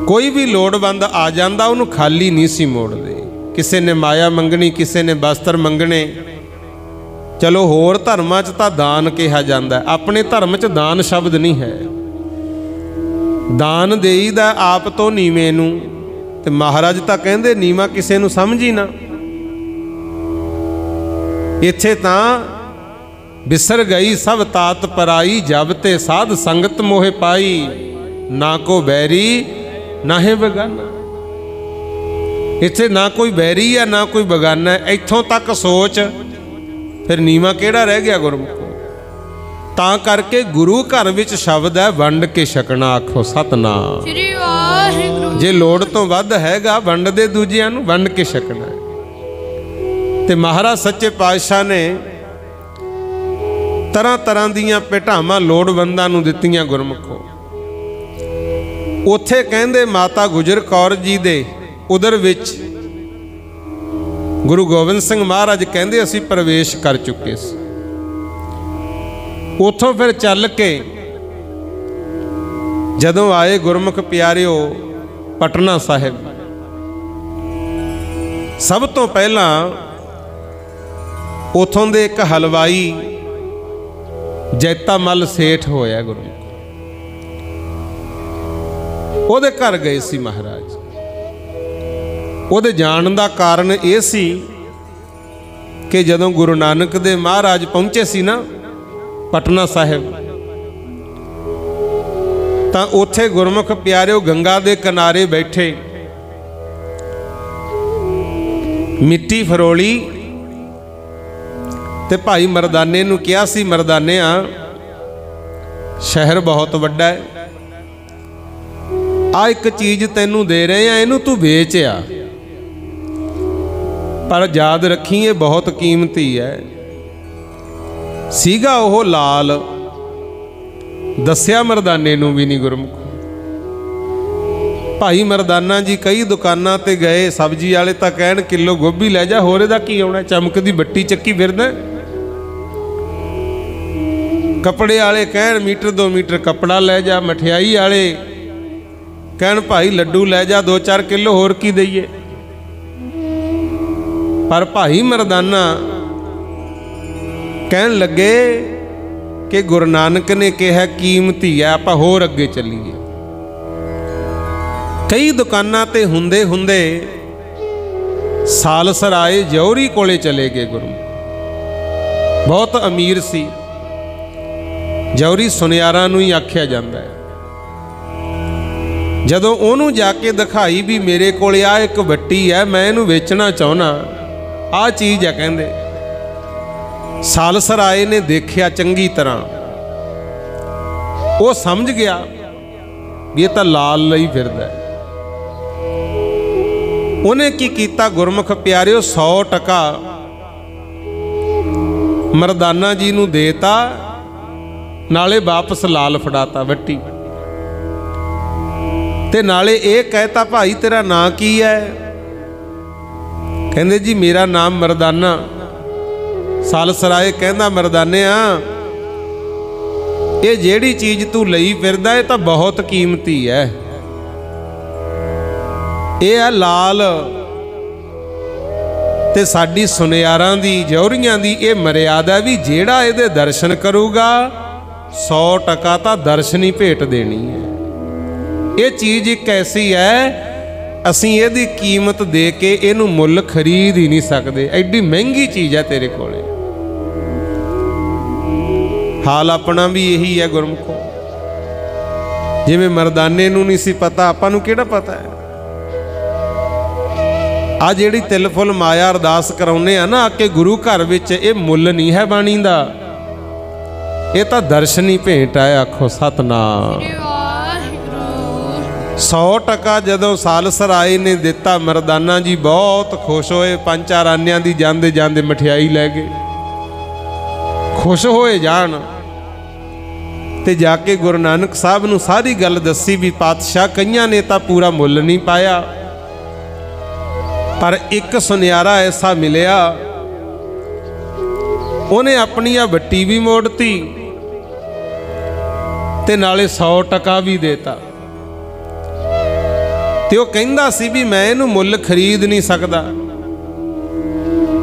[SPEAKER 1] कोई भी लोड़वंद आ जाता उन्होंने खाली नहीं सी मोड़ते। किसी ने माया मंगनी, किसी ने वस्त्र मंगने। चलो होर धर्मां च तां दान कहा जाता है, अपने धर्म च दान शब्द नहीं है। दान देईदा आप तो नीवें नूं, ते महाराज तां कहंदे नीवा किसी नूं समझ ही ना। इत्थे तां बिसर गई सब तात पराई, जब ते साध संगत मोहे पाई, ना को बैरी ना है बेगाना। इत्थे ना कोई बैरी है ना कोई बेगाना है। इत्थों तक सोच, फिर नीवा केड़ा रह गया गुरमुखो। तां करके गुरु घर विच शब्द है वंड के छकना, आखो सतनाम। जे लोड़ तो वध हैगा वंड दे दूजियां नूं, वंड के छकना है। ते महाराज सच्चे पातशाह ने तरह तरह दीयां भेटावां लोड़वंदां नूं दित्तियां गुरमुखो। उत्थे कहंदे माता गुजर कौर जी दे उदर विच गुरु गोबिंद सिंह महाराज कहंदे असीं प्रवेश कर चुके सी। उत्थों फिर चल के जदों आए गुरमुख प्यारिओ पटना साहिब, सब तो पहला उथों दे एक हलवाई जैता मल सेठ होया गुरमुख, ਉਹਦੇ घर गए सी महाराज। ਉਹਦੇ जाण ਦਾ कारण ਇਹ ਸੀ कि जदों गुरु नानक दे महाराज पहुंचे सी ना पटना साहिब, तां उत्थे गुरमुख प्यारिओ गंगा दे किनारे बैठे मिट्टी फरोली ते भाई मरदाने नूं कहा सी, मरदानिया शहर बहुत वड्डा है, आ एक चीज़ तैनूं दे रहे हैं, इनू तू बेच आ, पर याद रखी ये बहुत कीमती है। सीगा ओह लाल, दस्या मरदाने नूं भी नहीं गुरमुख। भाई मरदाना जी कई दुकानां ते गए, सब्जी वाले तां कहण किलो गोभी लै जा, होर इहदा की आउणा, चमकदी बट्टी चक्की फिरदा। कपड़े वाले कहण मीटर 2 मीटर कपड़ा लै जा, मठियाई वाले कहण भाई लड्डू लै जा 2-4 किलो, होर की दईए। पर भाई मरदाना कहण लगे कि गुरु नानक ने कहा कीमती है, आपां होर अगे चलीए। कई दुकानां ते हुंदे हुंदे सालसराए जौहरी कोले चले गए। गुरु बहुत अमीर सी, जौहरी सुनियारां नूं ही आख्या जांदा है। जदों ओनू जाके दिखाई भी मेरे कोले आ एक वट्टी है, मैं इनू वेचना चाहना, आ चीज़ है कहंदे। सालसराए ने देखिया चंगी तरह, वो समझ गया भी ये तो लाल लई फिरदा है। उन्हें की कीता गुरमुख प्यारिओ 100% मरदाना जी नूं देता, नाले वापस लाल फड़ाता वट्टी, ते नाले ये कहता भाई तेरा नां की है? कहंदे जी मेरा नाम मरदाना। सालसराए कहंदा मरदानिया ये जेड़ी चीज़ तू लई फिरदा है तो बहुत कीमती है, ये है लाल, ते साडी सुनियारां दी जौहरियां दी ये मर्यादा भी जेड़ा इहदे दर्शन करूगा 100% तां दर्शन ही भेट देनी है। ये चीज़ एक ऐसी है असीं इहदी कीमत दे के इहनूं मुੱਲ खरीद ही नहीं सकते, एडी महंगी चीज़ है तेरे कोले। हाल अपना भी यही है गुरमुखो, जिवें मरदाने नूं नहीं सी पता, आपां नूं किहड़ा पता है। आ जिहड़ी तिल फुल माया अरदास कराउने आ ना आके गुरु घर विच, ये मुੱਲ नहीं है बाणी दा, ये तां दर्शनी भेंट है। आखो सतनाम। 100% जदों सालसराए ने दिता, मरदाना जी बहुत खुश होए। 5-4 आनियां दी जांदे जांदे मठियाई लै गए, खुश होए जान। ते जाके गुरु नानक साहब नूं सारी गल दसी भी पातशाह कईयां ने तां पूरा मुੱਲ नहीं पाया, पर एक सुनियारा ऐसा मिलिया, उन्हें अपनी वट्टी भी मोड़ती ते नाले 100% भी देता। ते वो कहंदा सी भी मैं इहनूं मुੱਲ खरीद नहीं सकदा,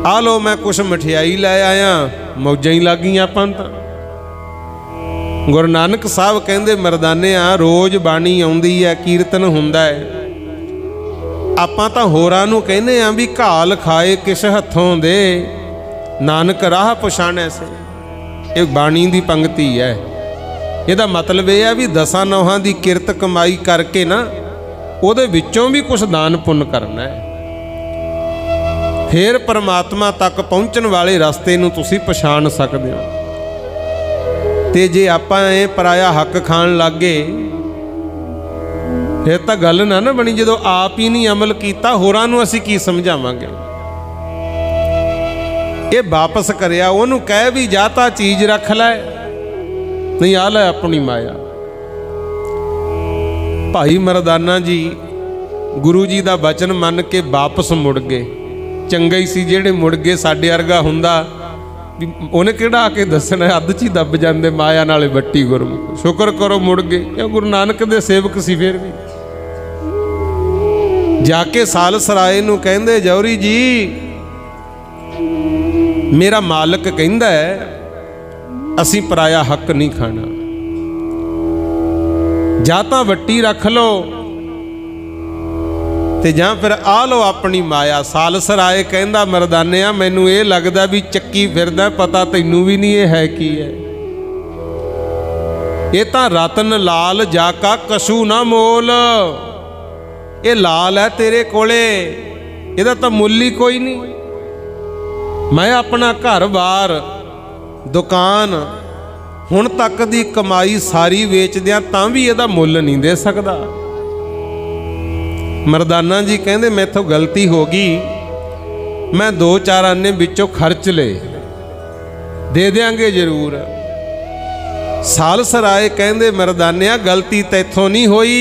[SPEAKER 1] आ लो मैं कुछ मठियाई लै आया, मौजां ही लग गईयां आपां तां। गुरु नानक साहब कहंदे मरदाने आ रोज़ बाणी आउंदी है, कीर्तन हुंदा है, आपां तां होरां नूं कहने आ भी घाल खाए किस हत्थों दे, नानक राह पछाणै से। ये बाणी दी पंक्ति है। इहदा मतलब यह है भी 10 नौहां दी किरत कमाई करके ना ਉਹਦੇ ਵਿੱਚੋਂ भी कुछ दान पुण्य करना है, फिर परमात्मा तक पहुँचण वाले रस्ते नूं तुसीं पछाण सकदे हो। ते जे आपां ਇਹ पराया हक खाण लग गए फिर तां गल ना बनी। जदों आप ही नहीं अमल कीता, होरां नूं असीं की समझावांगे। ये वापस करिया, ओनू कह भी जा ता चीज रख लै, नहीं आ लै अपनी माया। भाई मरदाना जी गुरु जी का वचन मन के वापस मुड़ गए। चंगा ही सी जेड़े मुड़ गए, साडे वर्गा हुंदा भी उन्हें किहड़ा आके दसना, अध च ही दब जाते माया नाले वट्टी। गुरमुख शुक्र करो मुड़ गए, क्यों गुरु नानक दे सेवक सी। फिर भी जाके साल सराए नूं कहंदे, जौहरी जी मेरा मालक कहंदा है असीं पराया हक नहीं खाना, जा तां वट्टी रख लो ते जां फिर आ लो अपनी माया। साल सराए कहंदा, मरदानिया मैनू ये लगदा भी चक्की फिरदा, पता तैनू भी नहीं ये है की है। ये तां रतन लाल जाका कशू ना मोल, ये लाल है तेरे कोले, इहदा तां मुल ही कोई नहीं। मैं अपना घर बार दुकान हुण तक दी कमाई सारी वेच दियां तां भी इहदा मुल नहीं दे सकदा। मरदाना जी कहंदे मैथों गलती हो गई, मैं 2-4 आने विचों खर्च ले, दे देंगे जरूर। साल सराए कहंदे, मरदानिया गलती तैथों नहीं होई,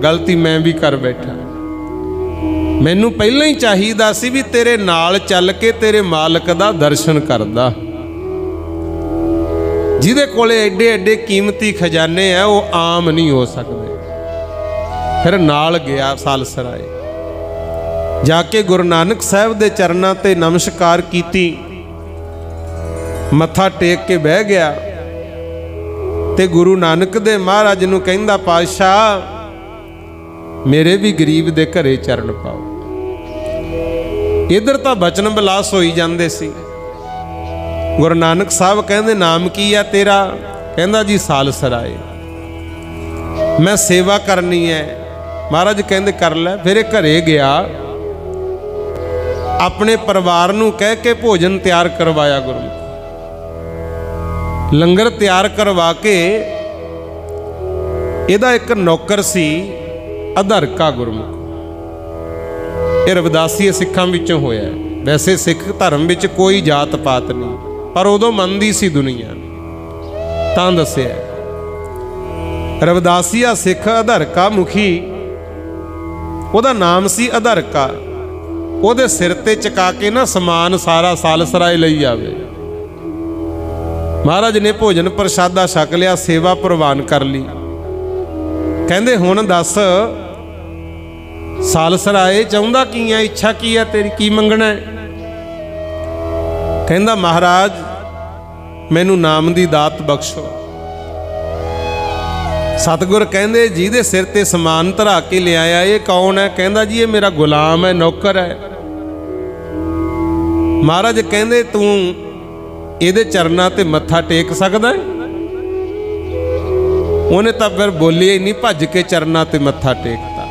[SPEAKER 1] गलती मैं भी कर बैठा। मैनू पहले ही चाहिदा सी भी तेरे नाल चल के तेरे मालक दा दर्शन करदा, जिहदे कोले एडे एडे कीमती खजाने है वो आम नहीं हो सकते। फिर नाल गया साल सराए, जाके गुरु नानक साहब दे चरनां ते नमस्कार कीती, मत्था टेक के बह गया ते गुरु नानक दे महाराज नूं कहंदा, पातशाह मेरे भी गरीब दे घरे चरण पाओ। इधर तो बचन बिलास होई जांदे सी। गुरु नानक साहब कहंदे, नाम की है तेरा? कहंदा जी साल सराए, मैं सेवा करनी है। महाराज कहंदे कर लै। फिर घरे गया, अपने परिवार नूं कह के भोजन तैयार करवाया। गुरमुख लंगर तैयार करवा के, इहदा एक नौकर सी अधरका। गुरमुख ये रविदासी सिखां विचों होया। वैसे सिख धर्म विच कोई जात पात नहीं, पर उदों मनदी सी दुनिया, तां दस्सिया। रविदासीआ सिख अधरका मुखी, उहदा नाम सी अधरका। उहदे सिर ते चका के ना समान सारा साल सराए लई आवे। महाराज ने भोजन प्रसादा छक लिया, सेवा प्रवान कर ली। कहंदे हुण दस साल सराए चाहुंदा की है, इच्छा की है तेरी, की मंगना है? कहंदा महाराज मैनू नाम दी दात बख्शो। सतगुर कहंदे जिहदे सिर ते समान धरा के ले आया ये कौन है? कहंदा जी ये मेरा गुलाम है, नौकर है। महाराज कहंदे तू इहदे चरनां ते मत्था टेक सकदा है? उन्हें तो फिर बोलिया ही नहीं, भज के चरनां ते मत्था टेकता।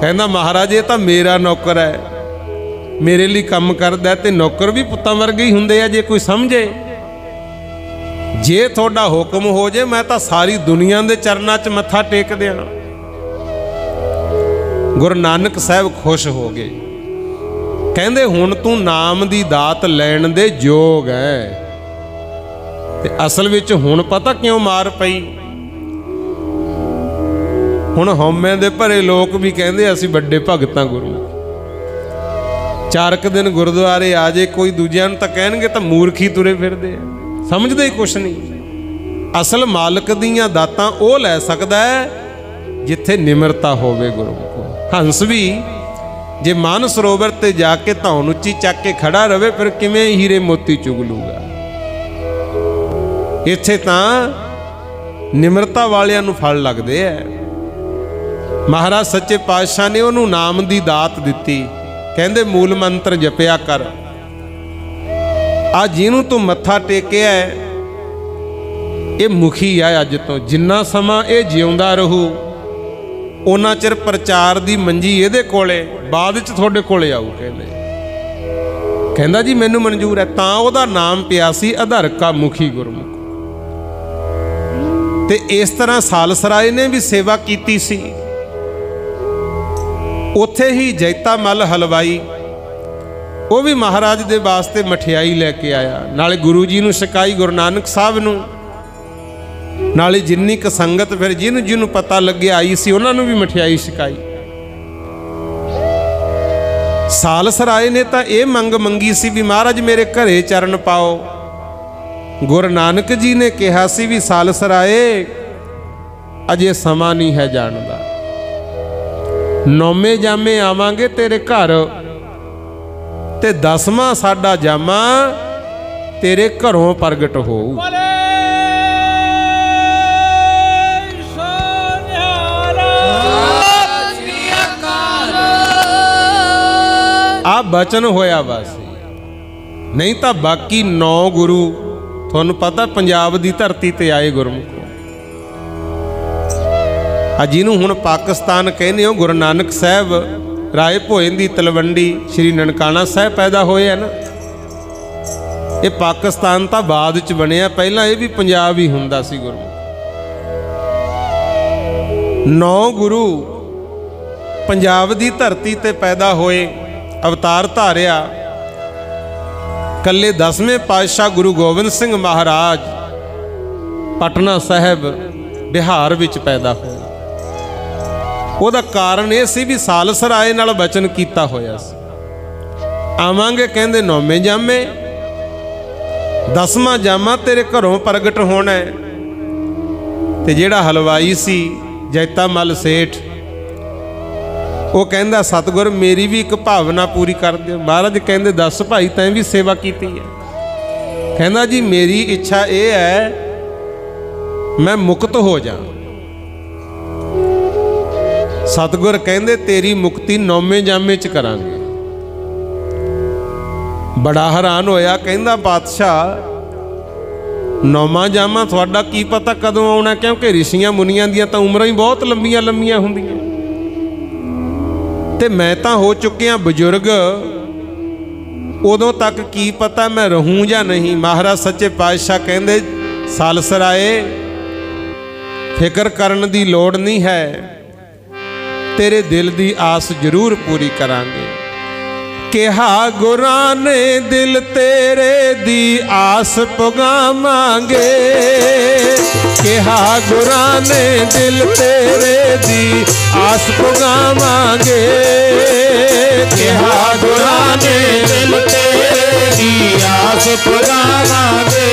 [SPEAKER 1] कहना महाराज ये तो मेरा नौकर है, मेरे लिए काम करदा, ते नौकर भी पुत्तां वर्गे ही हुंदे आ। जे कोई समझे, जे थोड़ा हुक्म हो जाए मैं तो सारी दुनिया के चरनां च मत्था टेक दियां। गुरु नानक साहब खुश हो गए। कहंदे हुण तू नाम दी दात लैण दे योग है। ते असल विच हुण पता क्यों मार पई? हुण हौमे दे भरे लोग भी कहंदे असीं वड्डे भगतां गुरु। 4 दिन गुरुद्वारे आ जाए कोई, दूजिਆਂ ਨੂੰ ਤਾਂ ਕਹਿਣਗੇ ਤਾਂ ਮੂਰਖੀ ਤੁਰੇ ਫਿਰਦੇ ਆ, समझते ही कुछ नहीं। असल मालक दीयां दातां ਉਹ ਲੈ ਸਕਦਾ ਹੈ जिथे निमरता होवे। गुरु हंस भी जे मान सरोवर ते जाके धौन उच्ची चक के खड़ा रहे, फिर किवें हीरे मोती चुग लूगा। इत्थे तां निमरता वालियां नूं फल लगदे है। महाराज सच्चे पातशाह ने उन्होंने नाम की दात दी। कहंदे मूल मंत्र जपिया कर। आ जिन्हों तू मत्था टेकिया है ये मुखी है। अज तो जिन्ना समा ये जिउंदा रहू उन्ना चिर प्रचार की मंजी ये कोले, बाद च थोड़े कोले आऊ। कहंदा जी मैनू मंजूर है। तां उहदा नाम पिया सी अधरका मुखी गुरमुख। ते इस तरह सालसराय ने भी सेवा कीती सी। उत्थे ही जैता मल हलवाई ਉਹ ਵੀ ਮਹਾਰਾਜ ਦੇ ਵਾਸਤੇ ਮਠਿਆਈ ਲੈ ਕੇ ਆਇਆ। ਨਾਲੇ ਗੁਰੂ ਜੀ ਨੂੰ ਛਕਾਈ, ਗੁਰੂ ਨਾਨਕ ਸਾਹਿਬ ਨੂੰ, ਨਾਲੇ ਜਿੰਨੀ ਕੁ ਸੰਗਤ ਫਿਰ ਜਿਹਨੂੰ ਜਿਹਨੂੰ ਪਤਾ ਲੱਗਿਆ ਆਈ ਸੀ ਉਹਨਾਂ ਨੂੰ ਵੀ ਮਠਿਆਈ ਛਕਾਈ। ਸਾਲਸਰਾਏ ਨੇ ਤਾਂ ਇਹ ਮੰਗ ਮੰਗੀ ਸੀ ਵੀ ਮਹਾਰਾਜ ਮੇਰੇ ਘਰੇ ਚਰਨ ਪਾਓ। ਗੁਰੂ ਨਾਨਕ ਜੀ ਨੇ ਕਿਹਾ ਸੀ ਵੀ ਸਾਲਸਰਾਏ ਅਜੇ ਸਮਾਂ ਨਹੀਂ ਹੈ ਜਾਣ ਦਾ, ਨੌਵੇਂ ਜਾਮੇ ਆਵਾਂਗੇ ਤੇਰੇ ਘਰ ਤੇ 10ਵਾਂ ਸਾਡਾ ਜਾਮਾ ਤੇਰੇ ਘਰੋਂ ਪ੍ਰਗਟ ਹੋਊ। ਆ ਬਚਨ ਹੋਇਆ ਬਸ, ਨਹੀਂ ਤਾਂ ਬਾਕੀ 9 ਗੁਰੂ ਤੁਹਾਨੂੰ ਪਤਾ ਪੰਜਾਬ ਦੀ ਧਰਤੀ ਤੇ ਆਏ ਗੁਰਮੁਖੋ। ਆ ਜਿਹਨੂੰ ਹੁਣ ਪਾਕਿਸਤਾਨ ਕਹਿੰਦੇ ਹੋ, ਗੁਰੂ ਨਾਨਕ ਸਾਹਿਬ ਰਾਏ ਭੋਇੰ ਦੀ ਤਲਵੰਡੀ ਸ਼੍ਰੀ ਨਨਕਾਣਾ ਸਾਹਿਬ ਪੈਦਾ ਹੋਏ ਆ ਨਾ। ਇਹ ਪਾਕਿਸਤਾਨ ਤਾਂ ਬਾਅਦ ਚ ਬਣਿਆ, ਪਹਿਲਾਂ ਇਹ ਵੀ ਪੰਜਾਬ ਹੀ ਹੁੰਦਾ ਸੀ ਗੁਰਮੁਖ। 9 ਗੁਰੂ ਪੰਜਾਬ ਦੀ ਧਰਤੀ ਤੇ ਪੈਦਾ ਹੋਏ, ਅਵਤਾਰ ਧਾਰਿਆ। ਕੱਲੇ 10ਵੇਂ ਪਾਤਸ਼ਾਹ ਗੁਰੂ ਗੋਬਿੰਦ ਸਿੰਘ ਮਹਾਰਾਜ ਪਟਨਾ ਸਾਹਿਬ ਬਿਹਾਰ ਵਿੱਚ ਪੈਦਾ ਹੋਏ। ਉਹਦਾ ਕਾਰਨ ਇਹ ਸੀ ਵੀ ਸਾਲਸਰਾਏ ਨਾਲ ਬਚਨ ਕੀਤਾ ਹੋਇਆ ਸੀ, ਆਵਾਂਗੇ ਕਹਿੰਦੇ 9ਵੇਂ ਜਾਮੇ, 10ਵਾਂ ਜਾਮਾ ਤੇਰੇ ਘਰੋਂ ਪ੍ਰਗਟ ਹੋਣਾ। ਤੇ ਜਿਹੜਾ ਹਲਵਾਈ ਸੀ ਜੈਤਾ ਮਲ ਸੇਠ, ਉਹ ਕਹਿੰਦਾ ਸਤਿਗੁਰ ਮੇਰੀ ਵੀ ਇੱਕ ਭਾਵਨਾ ਪੂਰੀ ਕਰ ਦਿਓ। ਮਹਾਰਾਜ ਕਹਿੰਦੇ ਦੱਸ ਭਾਈ ਤੈਂ ਵੀ ਸੇਵਾ ਕੀਤੀ ਹੈ? ਕਹਿੰਦਾ ਜੀ ਮੇਰੀ ਇੱਛਾ ਇਹ ਹੈ ਮੈਂ ਮੁਕਤ ਹੋ ਜਾ। ਸਤਿਗੁਰ ਕਹਿੰਦੇ ਤੇਰੀ ਮੁਕਤੀ 9ਵੇਂ ਜਾਮੇ ਚ ਕਰਾਂਗੇ। ਬੜਾ ਹੈਰਾਨ ਹੋਇਆ, ਕਹਿੰਦਾ ਪਾਤਸ਼ਾਹ 9ਵਾਂ ਜਾਮਾ ਤੁਹਾਡਾ ਕੀ ਪਤਾ ਕਦੋਂ ਆਉਣਾ, ਕਿਉਂਕਿ ਰਿਸ਼ੀਆਂ ਮੁਨੀਆਂ ਦੀਆਂ ਤਾਂ ਉਮਰਾਂ ਹੀ ਬਹੁਤ ਲੰਬੀਆਂ ਲੰਬੀਆਂ ਹੁੰਦੀਆਂ ਤੇ ਮੈਂ ਤਾਂ ਹੋ ਚੁੱਕਿਆ ਬਜ਼ੁਰਗ, ਉਦੋਂ ਤੱਕ ਕੀ ਪਤਾ ਮੈਂ ਰਹੂੰ ਜਾਂ ਨਹੀਂ। ਮਹਾਰਾਜ ਸੱਚੇ ਪਾਤਸ਼ਾਹ ਕਹਿੰਦੇ ਸਾਲਸਰਾਏ ਫਿਕਰ ਕਰਨ ਦੀ ਲੋੜ ਨਹੀਂ ਹੈ, ਤੇਰੇ ਦਿਲ ਦੀ ਆਸ ਜ਼ਰੂਰ ਪੂਰੀ ਕਰਾਂਗੇ। ਕਿਹਾ ਗੁਰਾਂ ਨੇ ਦਿਲ ਤੇਰੇ ਦੀ ਆਸ ਪੁਗਾਵਾਂਗੇ, ਕਿਹਾ ਗੁਰਾਂ ਨੇ ਦਿਲ ਤੇਰੇ ਦੀ ਆਸ ਪੁਗਾਵਾਂਗੇ, ਕਿਹਾ ਗੁਰਾਂ ਨੇ ਦਿਲ ਤੇਰੇ ਦੀ ਆਸ ਪੁਗਾਵਾਂਗੇ,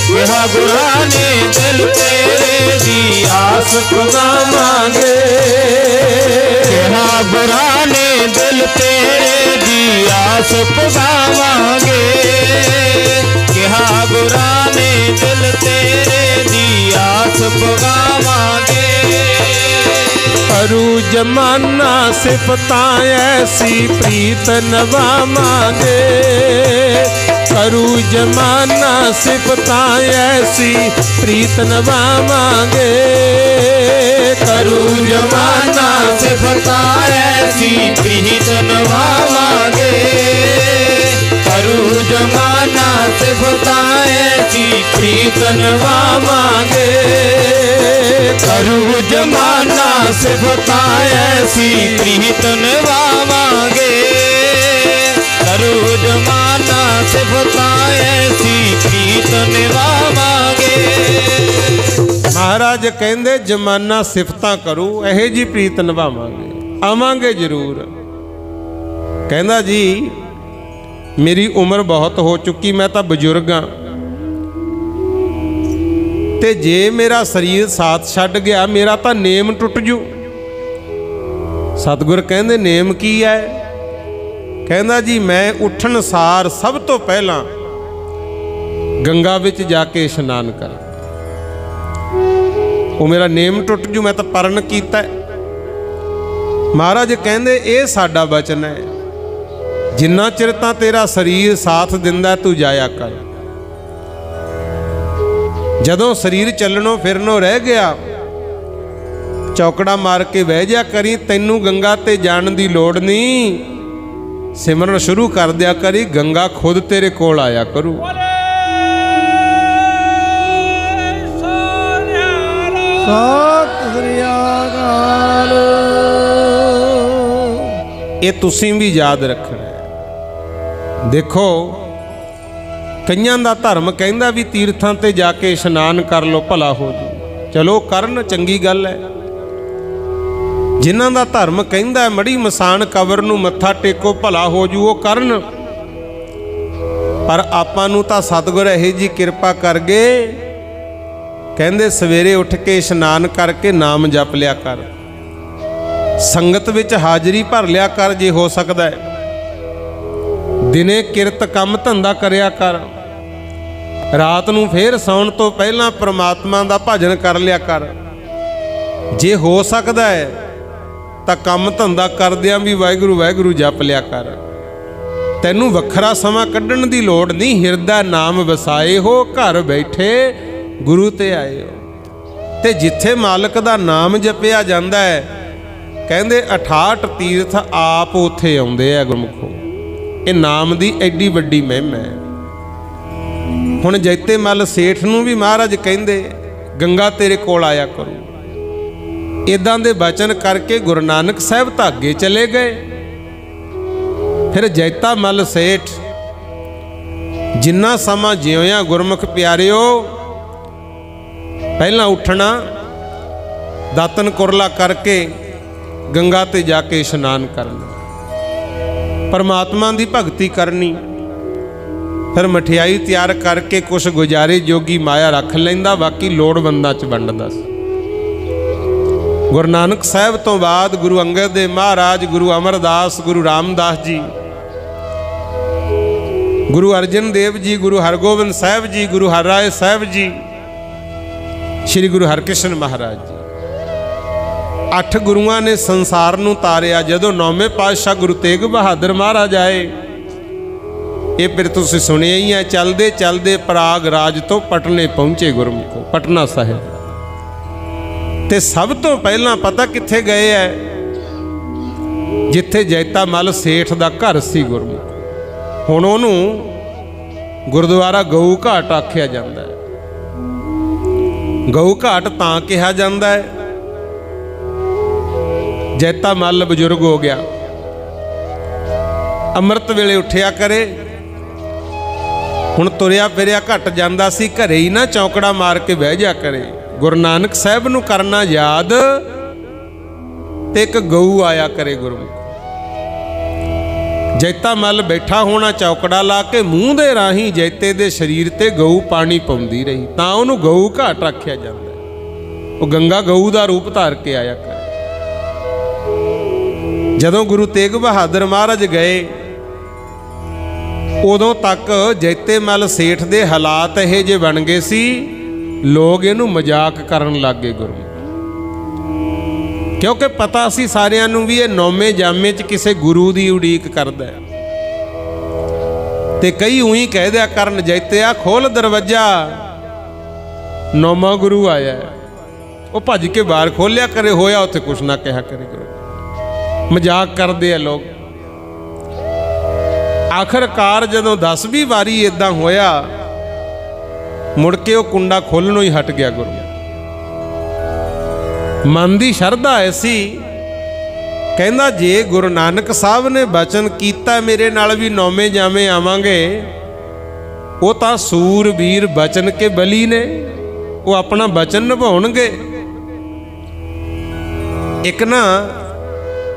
[SPEAKER 1] ਕਿਹਾ ਗੁਰਾਂ ਨੇ ਦਿਲ ਤੇਰੇ ਦੀ ਆਸ ਪੁਗਾਵਾਂਗੇ, ਕਿਹਾ ਗੁਰਾਂ ਨੇ ਦਿਲ ਤੇਰੇ ਦੀ ਆਸ ਪੁਗਾਵਾਂਗੇ, ਕਿਹਾ ਗੁਰਾਂ ਨੇ ਦਿਲ ਤੇਰੇ ਦੀ ਆਸ ਪੁਗਾਵਾਂਗੇ। ਕਰੂ ਜਮਾਨਾ ਸਿਫਤਾਂ ਐਸੀ ਪ੍ਰੀਤ ਨਵਾਵਾਂਗੇ, ਕਰੂ ਜਮਾਨਾ ਸਿਫਤਾਂ ਐਸੀ ਪ੍ਰੀਤ ਨਵਾਵਾਂਗੇ, ਕਰੂ ਜਮਾਨਾ ਸਿਫਤਾਂ ਐਸੀ ਪ੍ਰੀਤ ਨਵਾਵਾਂਗੇ, ਕਰੂ ਜਮਾਨਾ ਸਿਫਤਾਂ ਐਸੀ ਪ੍ਰੀਤ ਨਵਾਵਾਂਗੇ, ਕਰੂ ਜਮਾਨਾ ਸਿਫਤਾਂ ਐਸੀ ਪ੍ਰੀਤ ਨਵਾਵਾਂਗੇ, ਕਰੂ ਜਮਾਨਾ ਸਿਫਤਾਂ ਐਸੀ ਪ੍ਰੀਤ ਨਿਵਾਵਾਂਗੇ। ਮਹਾਰਾਜ ਕਹਿੰਦੇ ਜਮਾਨਾ ਸਿਫਤਾਂ ਕਰੂ, ਇਹੋ ਜੀ ਪ੍ਰੀਤ ਨਿਭਾਵਾਂਗੇ, ਆਵਾਂਗੇ ਜ਼ਰੂਰ। ਕਹਿੰਦਾ ਜੀ ਮੇਰੀ ਉਮਰ ਬਹੁਤ ਹੋ ਚੁੱਕੀ, ਮੈਂ ਤਾਂ ਬਜ਼ੁਰਗ ਹਾਂ ਤੇ ਜੇ ਮੇਰਾ ਸਰੀਰ ਸਾਥ ਛੱਡ ਗਿਆ ਮੇਰਾ ਤਾਂ ਨੇਮ ਟੁੱਟ ਜੂ। ਸਤਿਗੁਰ ਕਹਿੰਦੇ ਨੇਮ ਕੀ ਹੈ? ਕਹਿੰਦਾ ਜੀ ਮੈਂ ਉੱਠਣ ਸਾਰ ਸਭ ਤੋਂ ਪਹਿਲਾਂ ਗੰਗਾ ਵਿੱਚ ਜਾ ਕੇ ਇਸ਼ਨਾਨ ਕਰਾਂ, ਉਹ ਮੇਰਾ ਨੇਮ ਟੁੱਟ ਜੂ, ਮੈਂ ਤਾਂ ਪਰਨ ਕੀਤਾ। ਮਹਾਰਾਜ ਕਹਿੰਦੇ ਇਹ ਸਾਡਾ ਬਚਨ ਹੈ, ਜਿੰਨਾ ਚਿਰ ਤਾਂ ਤੇਰਾ ਸਰੀਰ ਸਾਥ ਦਿੰਦਾ ਤੂੰ ਜਾਇਆ ਕਰ। ਜਦੋਂ ਸਰੀਰ ਚੱਲਣੋਂ ਫਿਰਨੋਂ ਰਹਿ ਗਿਆ ਚੌਕੜਾ ਮਾਰ ਕੇ ਬਹਿ ਜਾ ਕਰੀ, ਤੈਨੂੰ ਗੰਗਾ ਤੇ ਜਾਣ ਦੀ ਲੋੜ ਨਹੀਂ, ਸਿਮਰਨ ਸ਼ੁਰੂ ਕਰ ਦਿਆ ਕਰੀ, ਗੰਗਾ ਖੁਦ ਤੇਰੇ ਕੋਲ ਆਇਆ ਕਰੂ।
[SPEAKER 3] ਸਤਿ ਸ੍ਰੀ ਅਕਾਲ।
[SPEAKER 1] ਇਹ ਤੁਸੀਂ ਵੀ ਯਾਦ ਰੱਖਣਾ ਹੈ। देखो कईयां दा धर्म कहंदा भी तीर्थां ते जाके इशनान कर लो भला हो जू। चलो करन, चंगी गल है। जिन्हां दा धर्म कहंदा मड़ी मसान कबर नूं मत्था टेको भला हो जू, वो करन। पर आपां नूं तां सतगुर इहो जी किरपा कर गए, कहंदे सवेरे उठ के इशनान करके नाम जप लिया कर, संगत विच हाजरी भर लिया कर जे हो सकदा है, दिने किरत काम धंधा करिया कर, रात नूं फेर सौण तो पहलां परमात्मा दा भजन कर लिया कर। जे हो सकदा है तां काम धंधा करदिआं भी वाहिगुरू वाहिगुरू जप लिया कर। तैनूं वखरा समा कड्ढण दी लोड़ नहीं, हिरदा नाम वसाए हो, घर बैठे गुरु ते आए हो। ते जिथे मालक दा नाम जपिया जांदा है, कहंदे 68 तीर्थ आप उत्थे आउंदे आ गुरमुखो। ये नाम दी एडी वड्डी महिमा है। हुण जैते मल सेठ नूं भी महाराज कहंदे गंगा तेरे कोल आया करूं। इदां दे बचन करके गुरु नानक साहब तां अगे चले गए। फिर जैता मल सेठ जिन्ना समा जिउया गुरमुख प्यारिओ, पहला उठना, दातन कुरला करके गंगा ते जाके इशनान करना, परमात्मा दी भगती करनी। फिर मठियाई तैयार करके कुछ गुजारे जोगी माया रख लैंदा, बाकी लोड़वंदां च वंडदा सी। गुरु नानक साहब तो बाद गुरु अंगद देव महाराज, गुरु अमरदास, गुरु रामदास जी, गुरु अर्जन देव जी, गुरु हरगोबिंद साहब जी, गुरु हरराय साहब जी, श्री गुरु हरकृष्ण महाराज जी, 8 गुरुआं ने संसार नूं तारिया। जदों 9वें पातशाह गुरु तेग बहादुर महाराज आए, ये फिर तुसीं सुनिया ही है, चलदे चलदे पराग राज तो पटने पहुंचे गुरमुखो, पटना साहिब। ते सब तो पहला पता कित्थे गए है? जिथे जैता मल सेठ दा घर सी गुरमुख। हुण उहनूं गुरुद्वारा गऊ घाट आख्या जांदा है। गऊ घाट तां कहा जांदा है, जैता मल बजुर्ग हो गया, अमृत वेले उठिया करे, हुण तुरिया फिरिया घट जांदा सी, घरे ही ना चौकड़ा मार के बह जा करे। गुरु नानक साहब नूं करना याद ते एक गऊ आया करे गुरमुख। जैता मल बैठा होना चौकड़ा ला के, मूँह दे राही जैते दे शरीर ते गऊ पानी पाउंदी रही, तां उहनूं गऊ घाट आख्या जांदा है। वो गंगा गऊ दा रूप धार के आया करे। जदों गुरु तेग बहादुर महाराज गए, उदों तक जैते मल सेठ दे हालात इहे जे बन गए सी, लोग इनू मजाक करन लग गए गुरु, क्योंकि पता सी सारियां नूं भी ये 9वें जामे च किसी गुरु की उड़ीक करदा है। ते कई उही कह दिया करन, जैतिया खोल दरवाजा, 9वां गुरु आया है। वो भज के बाहर खोलिया करे, होया उत्थे कुछ ना कहा करे गुरु। मजाक करते हैं लोग। आखिरकार जदों 10वीं वारी इदां होया, मुड़ के वो कुंडा खोलनों ही हट गया गुरु। मन की शरधा ऐसी, कहंदा जे गुरु नानक साहब ने बचन कीता मेरे नाल भी 9वें जामे आवांगे, वो तां सूरबीर बचन के बली ने, वो अपना बचन निभाउणगे। एक ना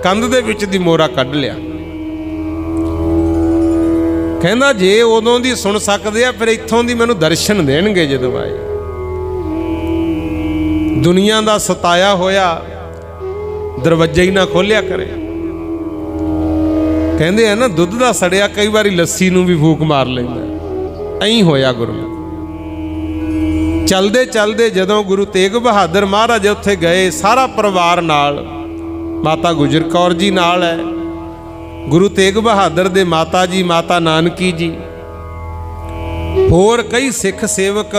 [SPEAKER 1] कंध दे विच दी मोरा कढ लिया, कहंदा जे उदों दी सुन सकदे आ, फिर इत्थों दी मैनूं दर्शन देणगे जदों आए। दुनिया दा सताया होया दरवाजा ही ना खोलिया करे। कहंदे है ना, दुध दा सड़िया कई बारी लस्सी नूं भी फूक मार लैंदा। ऐं होया गुरु। चलदे चलदे जदों गुरु तेग बहादुर महाराज उत्थे गए, सारा परिवार नाल, माता गुजर कौर जी नाल है, गुरु तेग बहादुर दे माता जी, माता नानकी जी, होर कई सिख सेवक,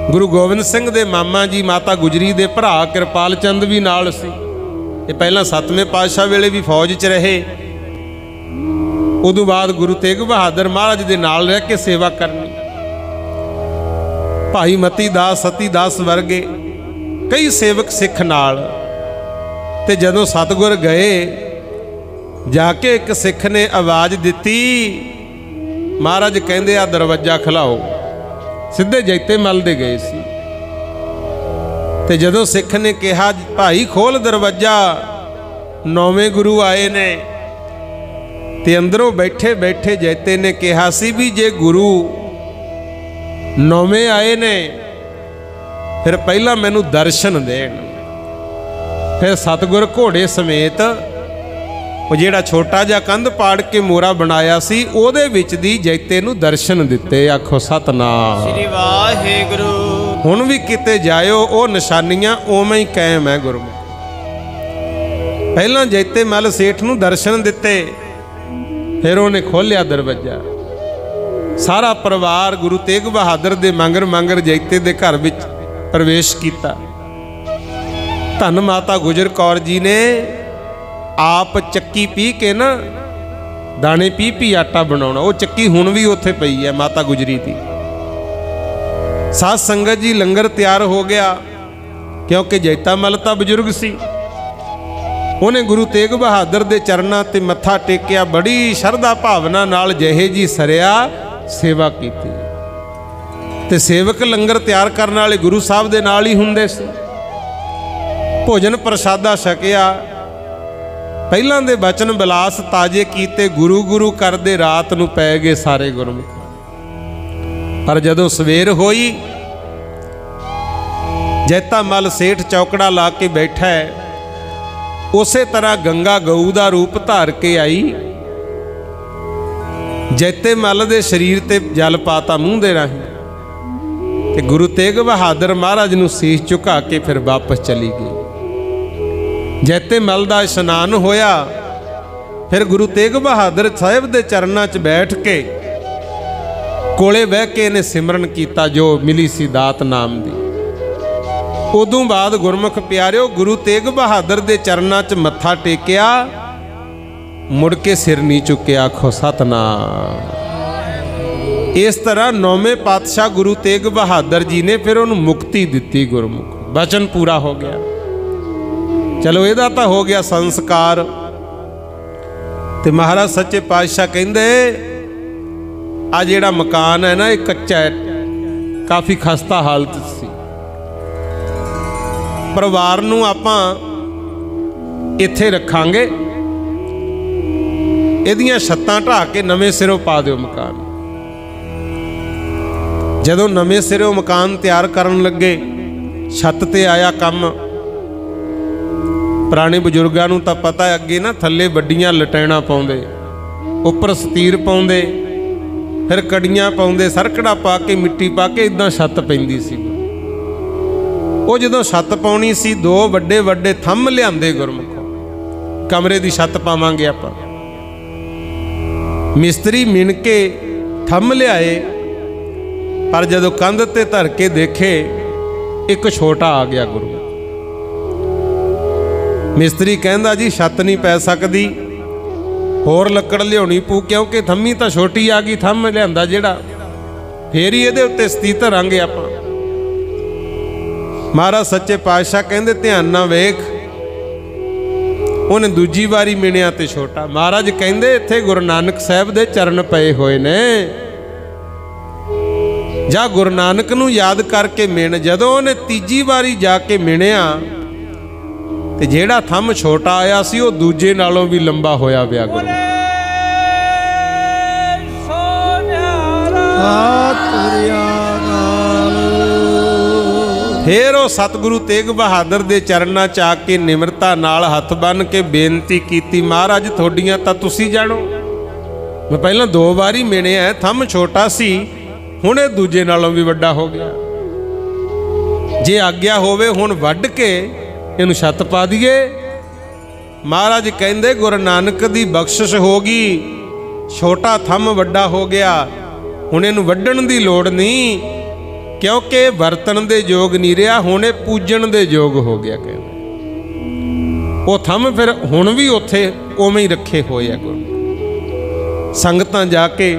[SPEAKER 1] गुरु गोबिंद सिंह दे मामा जी, माता गुजरी दे भरा कृपाल चंद भी नाल सी। ये पहला 7वें पातशाह वेले भी फौज च रहे, उदों बाद गुरु तेग बहादुर महाराज दे नाल रह के सेवा करनी। भाई मती दास, सती दास वर्गे कई सेवक सिख नाल। ते जदों सतगुर गए जाके एक सिख ने आवाज़ दी, महाराज कहंदे आ दरवाजा खिलाओ। सीधे जैते मल दे गए सी ते जदों सिख ने कहा भाई खोल दरवाजा, 9वें गुरु आए ने ते अंदरों बैठे बैठे जैते ने कहा सी भी जे गुरु 9वें आए ने फिर पहला मैनू दर्शन देण। फिर सतगुर घोड़े समेत वो जिहड़ा छोटा जिहा कंध पाड़ के मोरा बनाया सी ओहदे विच दी जैते नू दर्शन दिते। आखो सतनाम
[SPEAKER 2] श्री वाहिगुरू।
[SPEAKER 1] हुण भी किते जायो ओ निशानियां उवें ही कायम है गुरमुख। पहला जैते मल सेठ नू दर्शन दिते, फिर उन्हें खोलिया दरवाजा। सारा परिवार गुरु तेग बहादुर दे मंगर मंगर जैते दे घर विच प्रवेश किया। धन माता गुजर कौर जी ने आप चक्की पी के ना दाने पी पी आटा बनाना, वो चक्की हुण भी उत्थे पई है माता गुजरी दी। साध संगत जी लंगर तैयार हो गया, क्योंकि जैता मल तां बजुर्ग सी। उन्हें गुरु तेग बहादुर दे चरनां ते मत्था टेकिया, बड़ी शरधा भावना नाल जहे जी सरिया सेवा की। ते सेवक लंगर तैयार करने वाले गुरु साहब दे नाल ही हुंदे सी। भोजन प्रसादा छकिया, पहलां दे बचन बिलास ताजे कीते, गुरु गुरु करदे रात नूं पै गए सारे गुरमुख। पर जदों सवेर होई, जैता मल सेठ चौकड़ा ला के बैठा है, उसे तरह गंगा गऊ का रूप धार के आई। जैते मल दे शरीर ते जल पाता मूँह दे राही ते गुरु तेग बहादुर महाराज नूं सीस झुका के फिर वापस चली गई। जैते मल दा इशनान होया, फिर गुरु तेग बहादुर साहिब दे चरनां च बैठ के कोले बह के इन्हें सिमरन किया जो मिली सी दात नाम दी। उदों बाद गुरमुख प्यारिओ गुरु तेग बहादुर दे चरनां च मत्था टेकिया, मुड़ के सिर नहीं चुकिया। आखो सतनाम। इस तरह 9वें पातशाह गुरु तेग बहादुर जी ने फिर उन्हें मुक्ति दी। गुरमुख वचन पूरा हो गया। चलो इहदा तां हो गया संस्कार। ते महाराज सच्चे पातशाह कहंदे आ जिहड़ा मकान है ना, ये कच्चा है, काफ़ी खस्ता हालत सी। परिवार नूं आपां इत्थे रखांगे, इहदियां छत्तां ढाह के नवें सिरों पा दिओ मकान। जदों नवें सिरों मकान तैयार करन लगे, छत ते आया कम। पुराने बजुर्गों नूं तां पता है, अगे ना थल्ले वड्डियां लटैणां पाउंदे, उपर सतीर पाउंदे, फिर कड़ियां पाउंदे, सरकड़ा पा के मिट्टी पा के इदां छत पैंदी सी। वो जदों छत पाउणी सी, 2 वड्डे वड्डे थंम लिआंदे गुरमुखों, कमरे दी छत पावांगे आपां। मिस्त्री मिण के थंम लिआए, पर जदों कंध ते धर के देखे एक छोटा आ गया। गुरु मिस्त्री कहंदा जी छत नहीं पै सकदी, होर लकड़ लियाउणी पू, क्योंकि थम्मी तां छोटी आ गई। थंम लिआंदा जिहड़ा, फेर ही इहदे उत्ते सती धरांगे आपां। महाराज सच्चे पातशाह कहंदे ध्यान नाल वेख। उन्हें दूजी वारी मिणिया ते छोटा। महाराज कहंदे इत्थे गुरु नानक साहब दे चरण पए होए ने, जा गुरु नानक नूं याद करके मिण। जदों उन्हें तीजी वारी जाके मिणिया ते जिहड़ा थंम छोटा आया सी, वो दूजे नालों भी लंबा होया पिया। गुरु फिर वो सतगुरु तेग बहादुर दे चरनां च आके निमरता नाल हथ बन के बेनती की, महाराज थोड़ियां तां तुसी जाणो, मैं पहला 2 वारी मिणिया, थंम छोटा सी, हुण इह दूजे नालों भी वड्डा हो गया। जे आग्या होवे हुण वड्ड के इहनूं छत पा दईए। महाराज कहंदे गुरु नानक दी बख्शिश हो गई, छोटा थंम वड्डा हो गया, हुण इहनूं वड्डण दी लोड़ नहीं, क्योंकि वरतन दे योग नहीं रहा, हुणे पूजन दे योग हो गया। कहते वो थंम फिर हुण भी उत्थे उवें ही रखे होए आ। गुरु संगतां जाके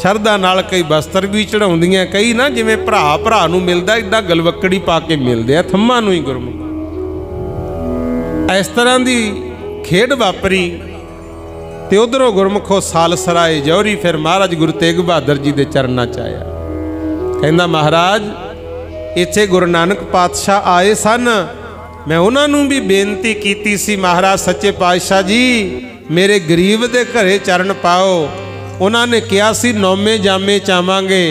[SPEAKER 1] शरधा नाल कई बस्तर भी चढ़ाउंदियां, कई ना जिवें भरा भरा नूं मिलदा इदां गलवकड़ी पा के मिलदे आ थंमां नूं ही। गुरमुख इस तरह दी खेड वापरी ਤੇ ਉਧਰੋਂ ਗੁਰਮੁਖੋ ਸਾਲਸਰਾਏ ਜੌਹਰੀ ਫਿਰ ਮਹਾਰਾਜ ਗੁਰੂ ਤੇਗ ਬਹਾਦਰ ਜੀ ਦੇ ਚਰਨਾਂ 'ਚ ਆਇਆ। ਕਹਿੰਦਾ ਮਹਾਰਾਜ ਇੱਥੇ ਗੁਰੂ ਨਾਨਕ ਪਾਤਸ਼ਾਹ ਆਏ ਸਨ, ਮੈਂ ਉਹਨਾਂ ਨੂੰ ਵੀ ਬੇਨਤੀ ਕੀਤੀ ਸੀ ਮਹਾਰਾਜ ਸੱਚੇ ਪਾਤਸ਼ਾਹ ਜੀ ਮੇਰੇ ਗਰੀਬ ਦੇ ਘਰੇ ਚਰਨ ਪਾਓ। ਉਹਨਾਂ ਨੇ ਕਿਹਾ ਸੀ ਨੌਵੇਂ ਜਾਮੇ ਚਾਵਾਂਗੇ,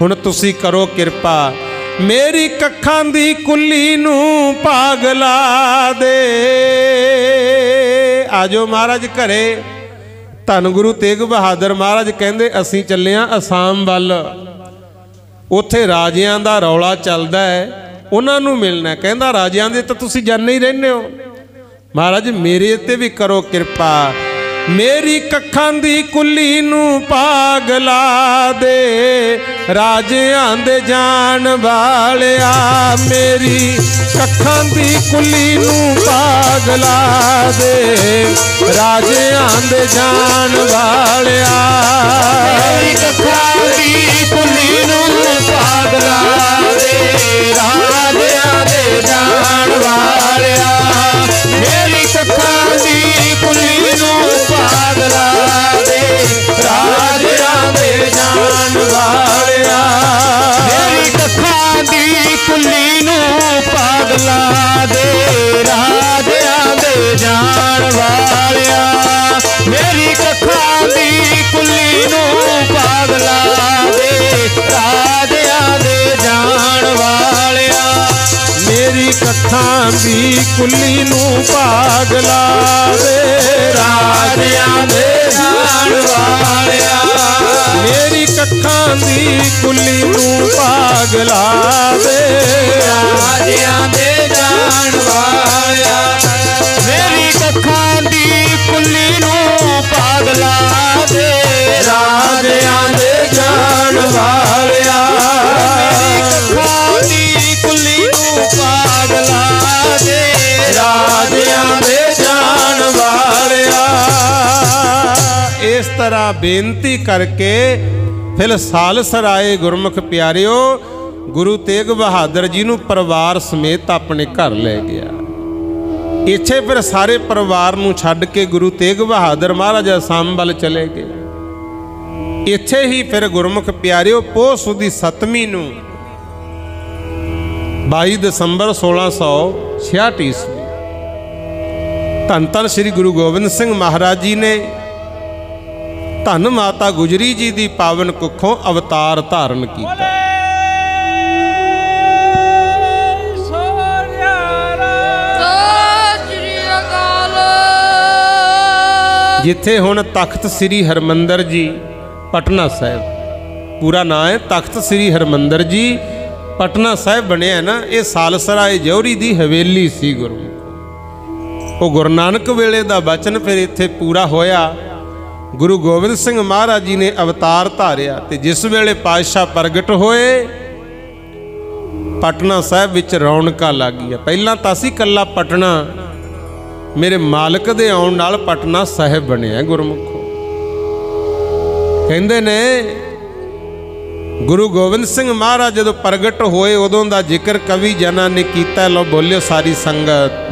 [SPEAKER 1] ਹੁਣ ਤੁਸੀਂ ਕਰੋ ਕਿਰਪਾ, ਮੇਰੀ ਕੱਖਾਂ ਦੀ ਕੁੱਲੀ ਨੂੰ ਭਾਗ ਲਾ ਦੇ। ਆਜੋ ਮਹਾਰਾਜ ਘਰੇ। ਧੰਨ ਗੁਰੂ ਤੇਗ ਬਹਾਦਰ ਮਹਾਰਾਜ ਕਹਿੰਦੇ ਅਸੀਂ ਚੱਲੇ ਆਂ ਅਸਾਮ ਵੱਲ, ਉੱਥੇ ਰਾਜਿਆਂ ਦਾ ਰੌਲਾ ਚੱਲਦਾ ਹੈ, ਉਹਨਾਂ ਨੂੰ ਮਿਲਣਾ। ਕਹਿੰਦਾ ਰਾਜਿਆਂ ਦੇ ਤਾਂ ਤੁਸੀਂ ਜਾਣੇ ਹੀ ਰਹਿੰਦੇ ਹੋ, ਮਹਾਰਾਜ ਮੇਰੇ ਤੇ ਵੀ ਕਰੋ ਕਿਰਪਾ, ਮੇਰੀ ਕੱਖਾਂ ਦੀ ਕੁੱਲੀ ਨੂੰ ਭਾਗ ਲਾ ਦੇ। ਰਾਜਿਆਂ ਦੇ ਜਾਣ ਵਾਲਿਆ ਮੇਰੀ ਕੱਖਾਂ ਦੀ ਕੁੱਲੀ ਨੂੰ ਭਾਗ ਲਾ ਦੇ। ਰਾਜਿਆਂ ਦੇ ਜਾਣ ਵਾਲਿਆ ਮੇਰੀ ਕੱਖਾਂ ਦੀ ਕੁੱਲੀ ਨੂੰ ਭਾਗ ਲਾ ਦੇ। ਰਾਜਿਆਂ ਦੇ ਜਾਣ ਵਾਲਿਆ ਮੇਰੀ ਕੱਖਾਂ ਦੀ ਕੁੱਲੀ ਨੂੰ ਭਾਗ ਲਾ ਦੇ। ਰਾਜਿਆਂ ਦੇ ਜਾਣ ਵਾਲਿਆ ਮੇਰੀ ਕੱਖਾਂ ਦੀ ਕੁੱਲੀ ਨੂੰ ਭਾਗ ਲਾ ਦੇ। ਰਾਜਿਆਂ ਦੇ ਜਾਣ ਵਾਲਿਆ ਮੇਰੀ ਕੱਖਾਂ ਦੀ ਕੁੱਲੀ ਨੂੰ ਭਾਗ ਲਾ ਦੇ। ਰਾਜਿਆਂ ਦੇ ਜਾਣ ਵਾਲਿਆ ਮੇਰੀ ਕੱਖਾਂ ਦੀ ਕੁੱਲੀ ਨੂੰ ਭਾਗ ਲਾ ਦੇ। ਰਾਜਿਆਂ ਦੇ ਜਾਣ ਵਾਲਿਆ ਮੇਰੀ ਕੱਖਾਂ ਦੀ ਕੁੱਲੀ ਨੂੰ ਭਾਗ ਲਾ ਦੇ। ਰਾਜਿਆਂ ਦੇ ਜਾਣ ਵਾਲਿਆ ਮੇਰੀ ਕੱਖਾਂ ਦੀ ਕੁੱਲੀ ਨੂੰ ਭਾਗ ਲਾ ਦੇ। ਰਾਜਿਆਂ ਦੇ ਜਾਣ ਵਾਲਿਆ ਮੇਰੀ ਕੱਖਾਂ ਦੀ ਕੁੱਲੀ ਨੂੰ ਭਾਗ ਲਾ ਦੇ। ਰਾਜਿਆਂ ਦੇ ਜਾਣ ਵਾਲਿਆ। ਇਸ ਤਰ੍ਹਾਂ ਬੇਨਤੀ ਕਰਕੇ ਫਿਰ ਸਾਲਸਰਾਏ ਗੁਰਮੁਖ ਪਿਆਰਿਓ ਗੁਰੂ ਤੇਗ ਬਹਾਦਰ ਜੀ ਨੂੰ ਪਰਿਵਾਰ ਸਮੇਤ ਆਪਣੇ ਘਰ ਲੈ ਗਿਆ। ਇੱਥੇ ਫਿਰ ਸਾਰੇ ਪਰਿਵਾਰ ਨੂੰ ਛੱਡ ਕੇ ਗੁਰੂ ਤੇਗ ਬਹਾਦਰ ਮਹਾਰਾਜ ਅਸਾਮ ਵੱਲ ਚਲੇ ਗਏ। ਇੱਥੇ ਹੀ ਫਿਰ ਗੁਰਮੁਖ ਪਿਆਰਿਓ ਪੋਹ ਸੁਦੀ 7ਵੀਂ ਨੂੰ 22 ਦਸੰਬਰ 1666 ਈਸਵੀ ਧੰਨ ਧੰਨ ਸ੍ਰੀ ਗੁਰੂ ਗੋਬਿੰਦ ਸਿੰਘ ਮਹਾਰਾਜ ਜੀ ਨੇ ਧੰਨ ਮਾਤਾ ਗੁਜਰੀ ਜੀ ਦੀ ਪਾਵਨ ਕੁੱਖੋਂ ਅਵਤਾਰ ਧਾਰਨ ਕੀਤਾ। ਜਿੱਥੇ ਹੁਣ ਤਖਤ ਸ੍ਰੀ ਹਰਮੰਦਰ ਜੀ ਪਟਨਾ ਸਾਹਿਬ, ਪੂਰਾ ਨਾਂ ਹੈ ਤਖਤ ਸ੍ਰੀ ਹਰਮੰਦਰ ਜੀ ਪਟਨਾ ਸਾਹਿਬ ਬਣਿਆ ਨਾ, ਇਹ ਸਾਲਸਰਾਏ ਜੌਹਰੀ ਦੀ ਹਵੇਲੀ ਸੀ ਗੁਰਮੁਖ। ਉਹ ਗੁਰੂ ਨਾਨਕ ਵੇਲੇ ਦਾ ਬਚਨ ਫਿਰ ਇੱਥੇ ਪੂਰਾ ਹੋਇਆ। ਗੁਰੂ ਗੋਬਿੰਦ ਸਿੰਘ ਮਹਾਰਾਜ ਜੀ ਨੇ ਅਵਤਾਰ ਧਾਰਿਆ ਤੇ ਜਿਸ ਵੇਲੇ ਪਾਤਸ਼ਾਹ ਪ੍ਰਗਟ ਹੋਏ ਪਟਨਾ ਸਾਹਿਬ ਵਿੱਚ ਰੌਣਕਾਂ ਲੱਗ ਗਈਆਂ। ਪਹਿਲਾਂ ਤਾਂ ਸੀ ਕੱਲਾ ਪਟਨਾ, ਮੇਰੇ ਮਾਲਕ ਦੇ ਆਉਣ ਨਾਲ ਪਟਨਾ ਸਾਹਿਬ ਬਣਿਆ ਗੁਰਮੁਖੋ। ਕਹਿੰਦੇ ਨੇ ਗੁਰੂ ਗੋਬਿੰਦ ਸਿੰਘ ਮਹਾਰਾਜ ਜਦੋਂ ਪ੍ਰਗਟ ਹੋਏ ਉਦੋਂ ਦਾ ਜ਼ਿਕਰ ਕਵੀ ਜਨਾਂ ਨੇ ਕੀਤਾ। ਲੋ ਬੋਲਿਓ ਸਾਰੀ ਸੰਗਤ।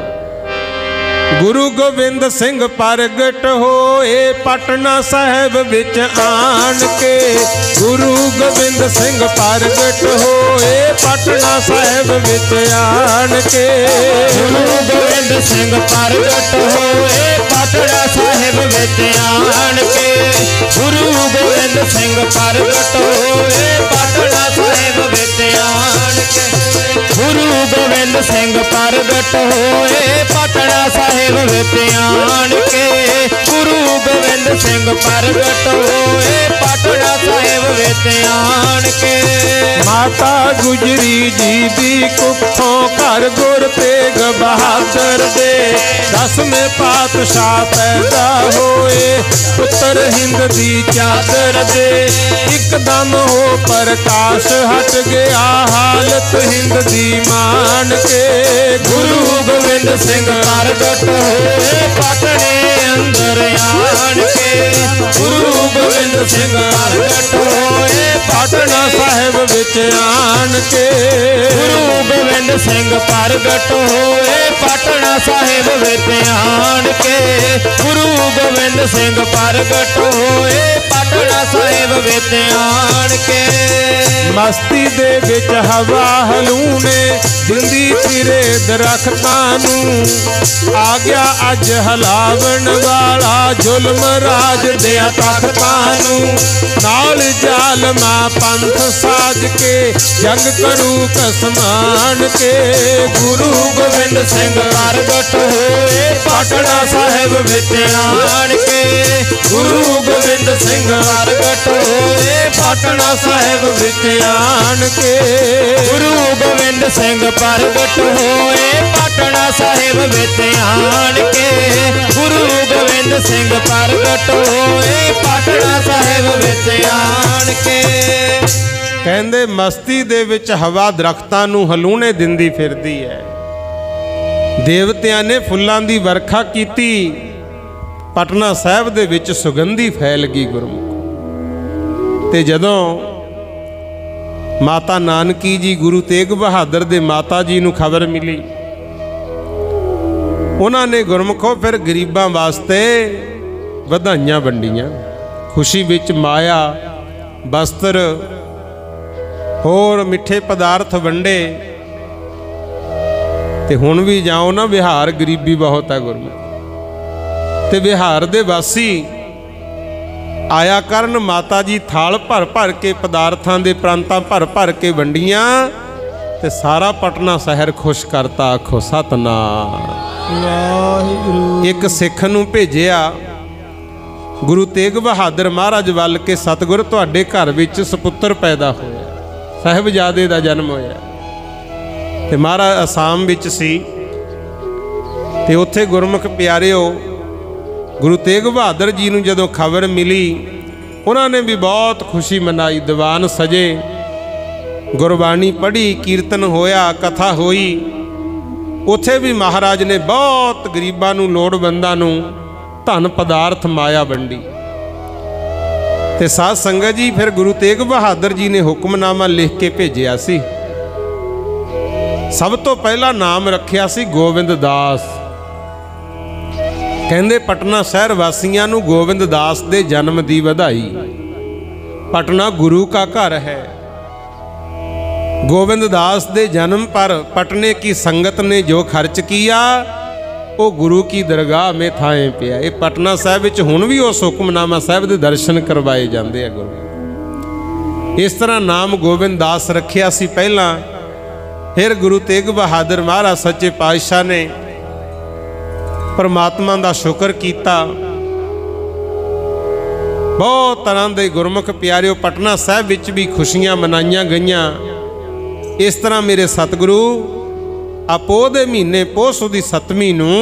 [SPEAKER 1] ਗੁਰੂ ਗੋਬਿੰਦ ਸਿੰਘ ਪ੍ਰਗਟ ਹੋਏ ਪਟਨਾ ਸਾਹਿਬ ਵਿੱਚ ਆਣ ਕੇ। ਗੁਰੂ ਗੋਬਿੰਦ ਸਿੰਘ ਪ੍ਰਗਟ ਹੋਏ ਪਟਨਾ ਸਾਹਿਬ ਵਿੱਚ ਆਣ ਕੇ। ਗੁਰੂ ਗੋਬਿੰਦ ਸਿੰਘ ਪ੍ਰਗਟ ਹੋਏ ਪਟਨਾ ਸਾਹਿਬ ਵਿੱਚ ਆਣ ਕੇ। ਗੁਰੂ ਗੋਬਿੰਦ ਸਿੰਘ ਪ੍ਰਗਟ ਹੋਏ ਪਟਨਾ ਸਾਹਿਬ ਵਿੱਚ ਆਣ ਕੇ। ਗੁਰੂ ਗੋਬਿੰਦ ਸਿੰਘ ਪ੍ਰਗਟ ਹੋਏ ਪਟਨਾ ਸਾਹਿਬ ਵਿੱਚ ਆਣ ਕੇ। ਗੁਰੂ ਗੋਬਿੰਦ ਸਿੰਘ ਪ੍ਰਗਟ ਹੋਏ ਪਟਨਾ ਸਾਹਿਬ ਵਿੱਚ ਆਣ ਕੇ। ਮਾਤਾ ਗੁਜਰੀ ਜੀ ਦੀ ਕੁੱਖੋਂ ਘਰ ਗੁਰ ਤੇਗ ਬਹਾਦਰ ਦੇ 10ਵੇਂ ਪਾਤਸ਼ਾਹ ਪੈਦਾ ਹੋਏ। ਪੁੱਤਰ ਹਿੰਦ ਦੀ ਚਾਦਰ ਦੇ ਇੱਕਦਮ ਹੋ ਪ੍ਰਕਾਸ਼ ਹਟ ਗਿਆ ਹਾਲਤ ਹਿੰਦ ਦੀ ਮਾਣ ਕੇ। ਗੁਰੂ ਗੋਬਿੰਦ ਸਿੰਘ ਪ੍ਰਗਟ ਹੋਏ ਪਟਨੇ ਅੰਦਰ ਆਣ ਕੇ। ਗੁਰੂ ਗੋਬਿੰਦ ਸਿੰਘ ਪ੍ਰਗਟ ਹੋਏ ਪਟਨਾ ਸਾਹਿਬ ਵਿੱਚ ਆਣ ਕੇ। ਗੁਰੂ ਗੋਬਿੰਦ ਸਿੰਘ ਪ੍ਰਗਟ ਹੋਏ ਪਟਨਾ ਸਾਹਿਬ ਵਿੱਚ ਆਣ ਕੇ। ਗੁਰੂ ਗੋਬਿੰਦ
[SPEAKER 2] गोबिंद सिंह प्रगट होए पटना साहिब विच आण के।
[SPEAKER 1] मस्ती दे विच हवा हलूने दिंदी फिरे दरख्तां नूं, आ गया अज हलावण वाला जुल्म राज दिया तख्तां नूं। नाल जालमा पंथ साज के जंग करू कसमान के।
[SPEAKER 2] गुरु गोबिंद सिंह प्रगट होए पटना साहिब विच आण के। गुरु गोबिंद सिंह प्रगट होए पटना साहिब विच आण के। गुरु गोबिंद सिंह प्रगट होए पटना साहिब विच आण के। गुरु गोबिंद सिंह प्रगट होए पटना साहिब विच आण के।
[SPEAKER 1] कहंदे मस्ती दे विच हवा दरख्तां नूं हलूने दिंदी फिरदी है। देवतियां ने फुल्लां दी वरखा कीती, पटना साहिब दे विच सुगंधी फैल गई गुरमुख। ते जदों माता नानकी जी गुरु तेग बहादुर दे माता जी नूं खबर मिली, उन्होंने गुरमुखों फिर गरीबां वास्ते वधाइयां वंडियां। खुशी विच माया वस्त्र होर मिठे पदार्थ वंडे। ते हुण भी जाओ ना बिहार, गरीबी बहुत है गुरमुख। ते बिहार दे वासी आया करन, माता जी थाल भर भर के पदार्थां दे प्रांतां भर भर के वंडियां, ते सारा पटना शहर खुश करता। आखो सतनाम। एक सिख नूं भेजिया गुरु तेग बहादुर महाराज वल के, सतगुर तुहाडे घर विच सपुत्र पैदा होया, साहिबजादे दा जन्म होया। ते महाराज आसाम विच सी, ते उत्थे गुरमुख प्यारिओ गुरु तेग बहादुर जी नूं जदों खबर मिली, उन्होंने भी बहुत खुशी मनाई। दीवान सजे, गुरबाणी पढ़ी, कीर्तन होया, कथा होई। उत्थे भी महाराज ने बहुत गरीबां नूं, लोड़वंदां नूं धन पदार्थ माया वंडी। ते साध संगत जी फिर गुरु तेग बहादुर जी ने हुक्मनामा लिख के भेजिया सी। सब तो पहला नाम रखिया सी गोविंद दास। कहंदे पटना शहर वासियां नूं गोविंद दास दे जन्म दी वधाई। पटना गुरु का घर है। गोविंद दास दे जन्म पर पटने की संगत ने जो खर्च किया, वो गुरु की दरगाह में थाए पिया। ये पटना साहिब विच हुण भी उस हुक्मनामा साहिब दे दर्शन करवाए जाते हैं गुरु। इस तरह नाम गोविंद दास रखिया सी पहला। फिर गुरु तेग बहादुर महाराज सच्चे पातशाह ने परमात्मा का शुक्र किया। बहुत तरह के गुरमुख प्यारिओ पटना साहिब विच भी खुशियां मनाइयां गईयां। इस तरह मेरे सतगुरु आपो दे महीने पोह सुदी 7ਵੀं नूं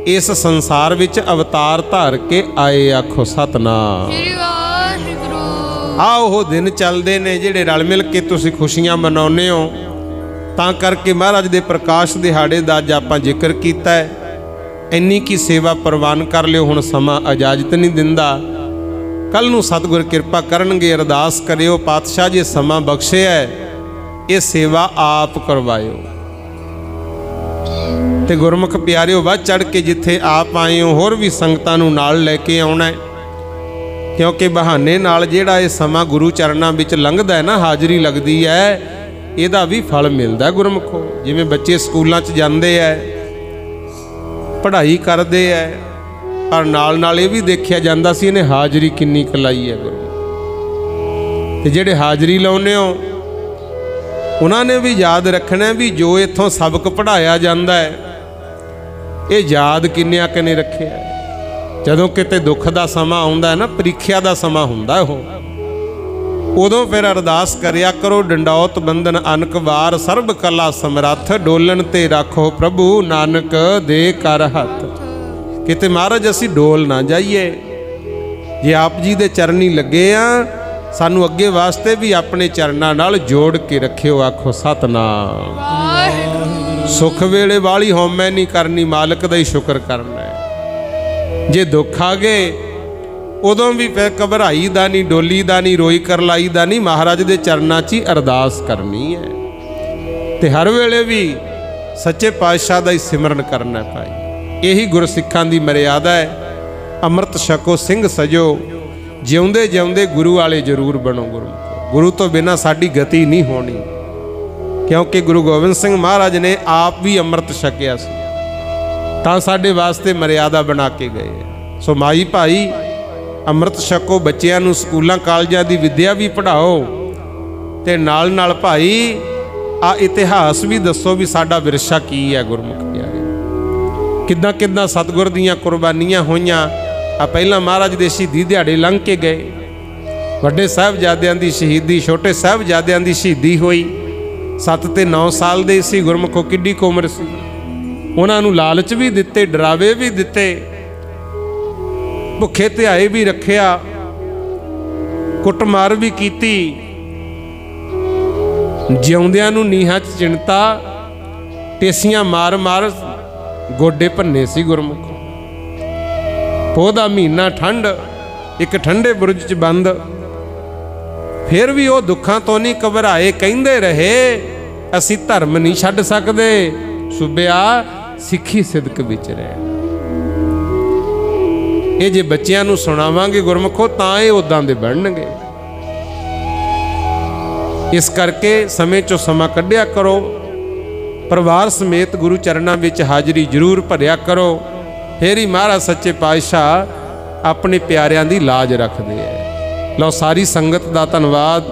[SPEAKER 1] इस संसार विच अवतार धार के आए। आखो सतनाम। आओ वो दिन चलते ने जिहड़े रल मिल के तुसीं खुशियां मनाउने हो। तां करके महाराज दे प्रकाश दिहाड़े दा अज आपां जिक्र कीता है। इन्नी की सेवा प्रवान कर लियो। हुण समा इजाजत नहीं दिंदा। कल नूं सतगुर किरपा करनगे। अरदास करियो पातशाह जी समा बख्शे है, ये सेवा आप करवायो। ते गुरमुख प्यारिओ वध चढ़ के जिथे आप आए हो होर भी संगतां नूं नाल लैके आउणा है। क्योंकि बहाने नाल जिहड़ा ये समा गुरु चरणां विच लंघदा है ना, हाजरी लगदी है, इहदा भी फल मिलदा गुरमुखो। जिवें बच्चे स्कूलां च जांदे है, पढ़ाई करते हैं, पर नाल नाल ये भी देखा जाता सी इन्हें हाजरी किन्नी कलाई है गुरु। ते जिहड़े हाजरी लाउने हो उन्होंने भी याद रखना भी जो इत्थों सबक पढ़ाया जाता है ये याद किन्निया किने रखे है। जदों किते दुख का समा आउंदा है ना, परीक्षा का समा हुंदा हो, उदों फिर अरदास करिया करो। डंडौत बंधन अनक वार सर्ब कला समरथ, डोलन ते राखो प्रभु नानक दे कर हथ। किते महाराज असी डोल ना जाइए। जे आप जी दे चरनी लगे आ, सानू अगे वास्ते भी अपने चरना नाल जोड़ के रखियो। आखो सतनाम। सुख वेले वाली हौमै नहीं करनी, मालक दा ही शुक्र करना है। जे दुख आ गए उदों भी फिर घबराई दा नहीं, डोली दा नहीं, रोई करलाई दा नहीं, महाराज दे चरना च ही अरदास करनी है। ते हर वेले भी सच्चे पातशाह दा ही सिमरन करना है भाई। यही गुरसिखां दी मर्यादा है। अमृत छको सिंह सजो, जिउंदे जिउंदे गुरु वाले जरूर बनो। गुरु तो बिना साडी गति नहीं होनी, क्योंकि गुरु गोबिंद सिंह महाराज ने आप भी अमृत छकिया सी, तां साडे वास्ते मर्यादा बना के गए। सो माई भाई अमृत छको, बच्चों नूं स्कूलों कालजां दी विद्या भी पढ़ाओ, ते नाल नाल भाई आ इतिहास भी दसो भी साडा विरसा की है। गुरमुख प्यारे किद्दां किद्दां सतगुर दीयां कुर्बानियां होईयां। आ पहला महाराज दे शहीदी दिहाड़े लंघ के गए, वड्डे साहिबजादियां दी शहीदी, छोटे साहिबजादियां दी शहीदी होई। 7 ते 9 साल दे सी गुरमुखो, किड्डी क उमर सी। उन्हां नूं लालच भी दिते, डरावे भी दिते, भुखे ध्याए भी रखिया, कुटमार भी कीती, जिउंदियां नूं नीहां च चिणता, टेसियां मार मार गोडे भन्ने सी गुरमुखो। पोह दा महीना, ठंड, एक ठंडे बुरज च बंद, फिर भी वो दुखों तो नहीं घबराए, कहिंदे रहे असी धर्म नहीं छड्ड सकदे, सूबिया सिੱਖੀ सिदक विच रहना। ये जे बच्चों नूं सुणावांगे गुरमुखो तां ये उदां दे बनणगे। इस करके समय चो समा कढ़िया करो, परिवार समेत गुरु चरणों विच हाजरी जरूर भरिया करो, फिर ही महाराज सच्चे पातशाह अपने प्यारियां दी लाज रखदे है। लो सारी संगत दा धन्नवाद।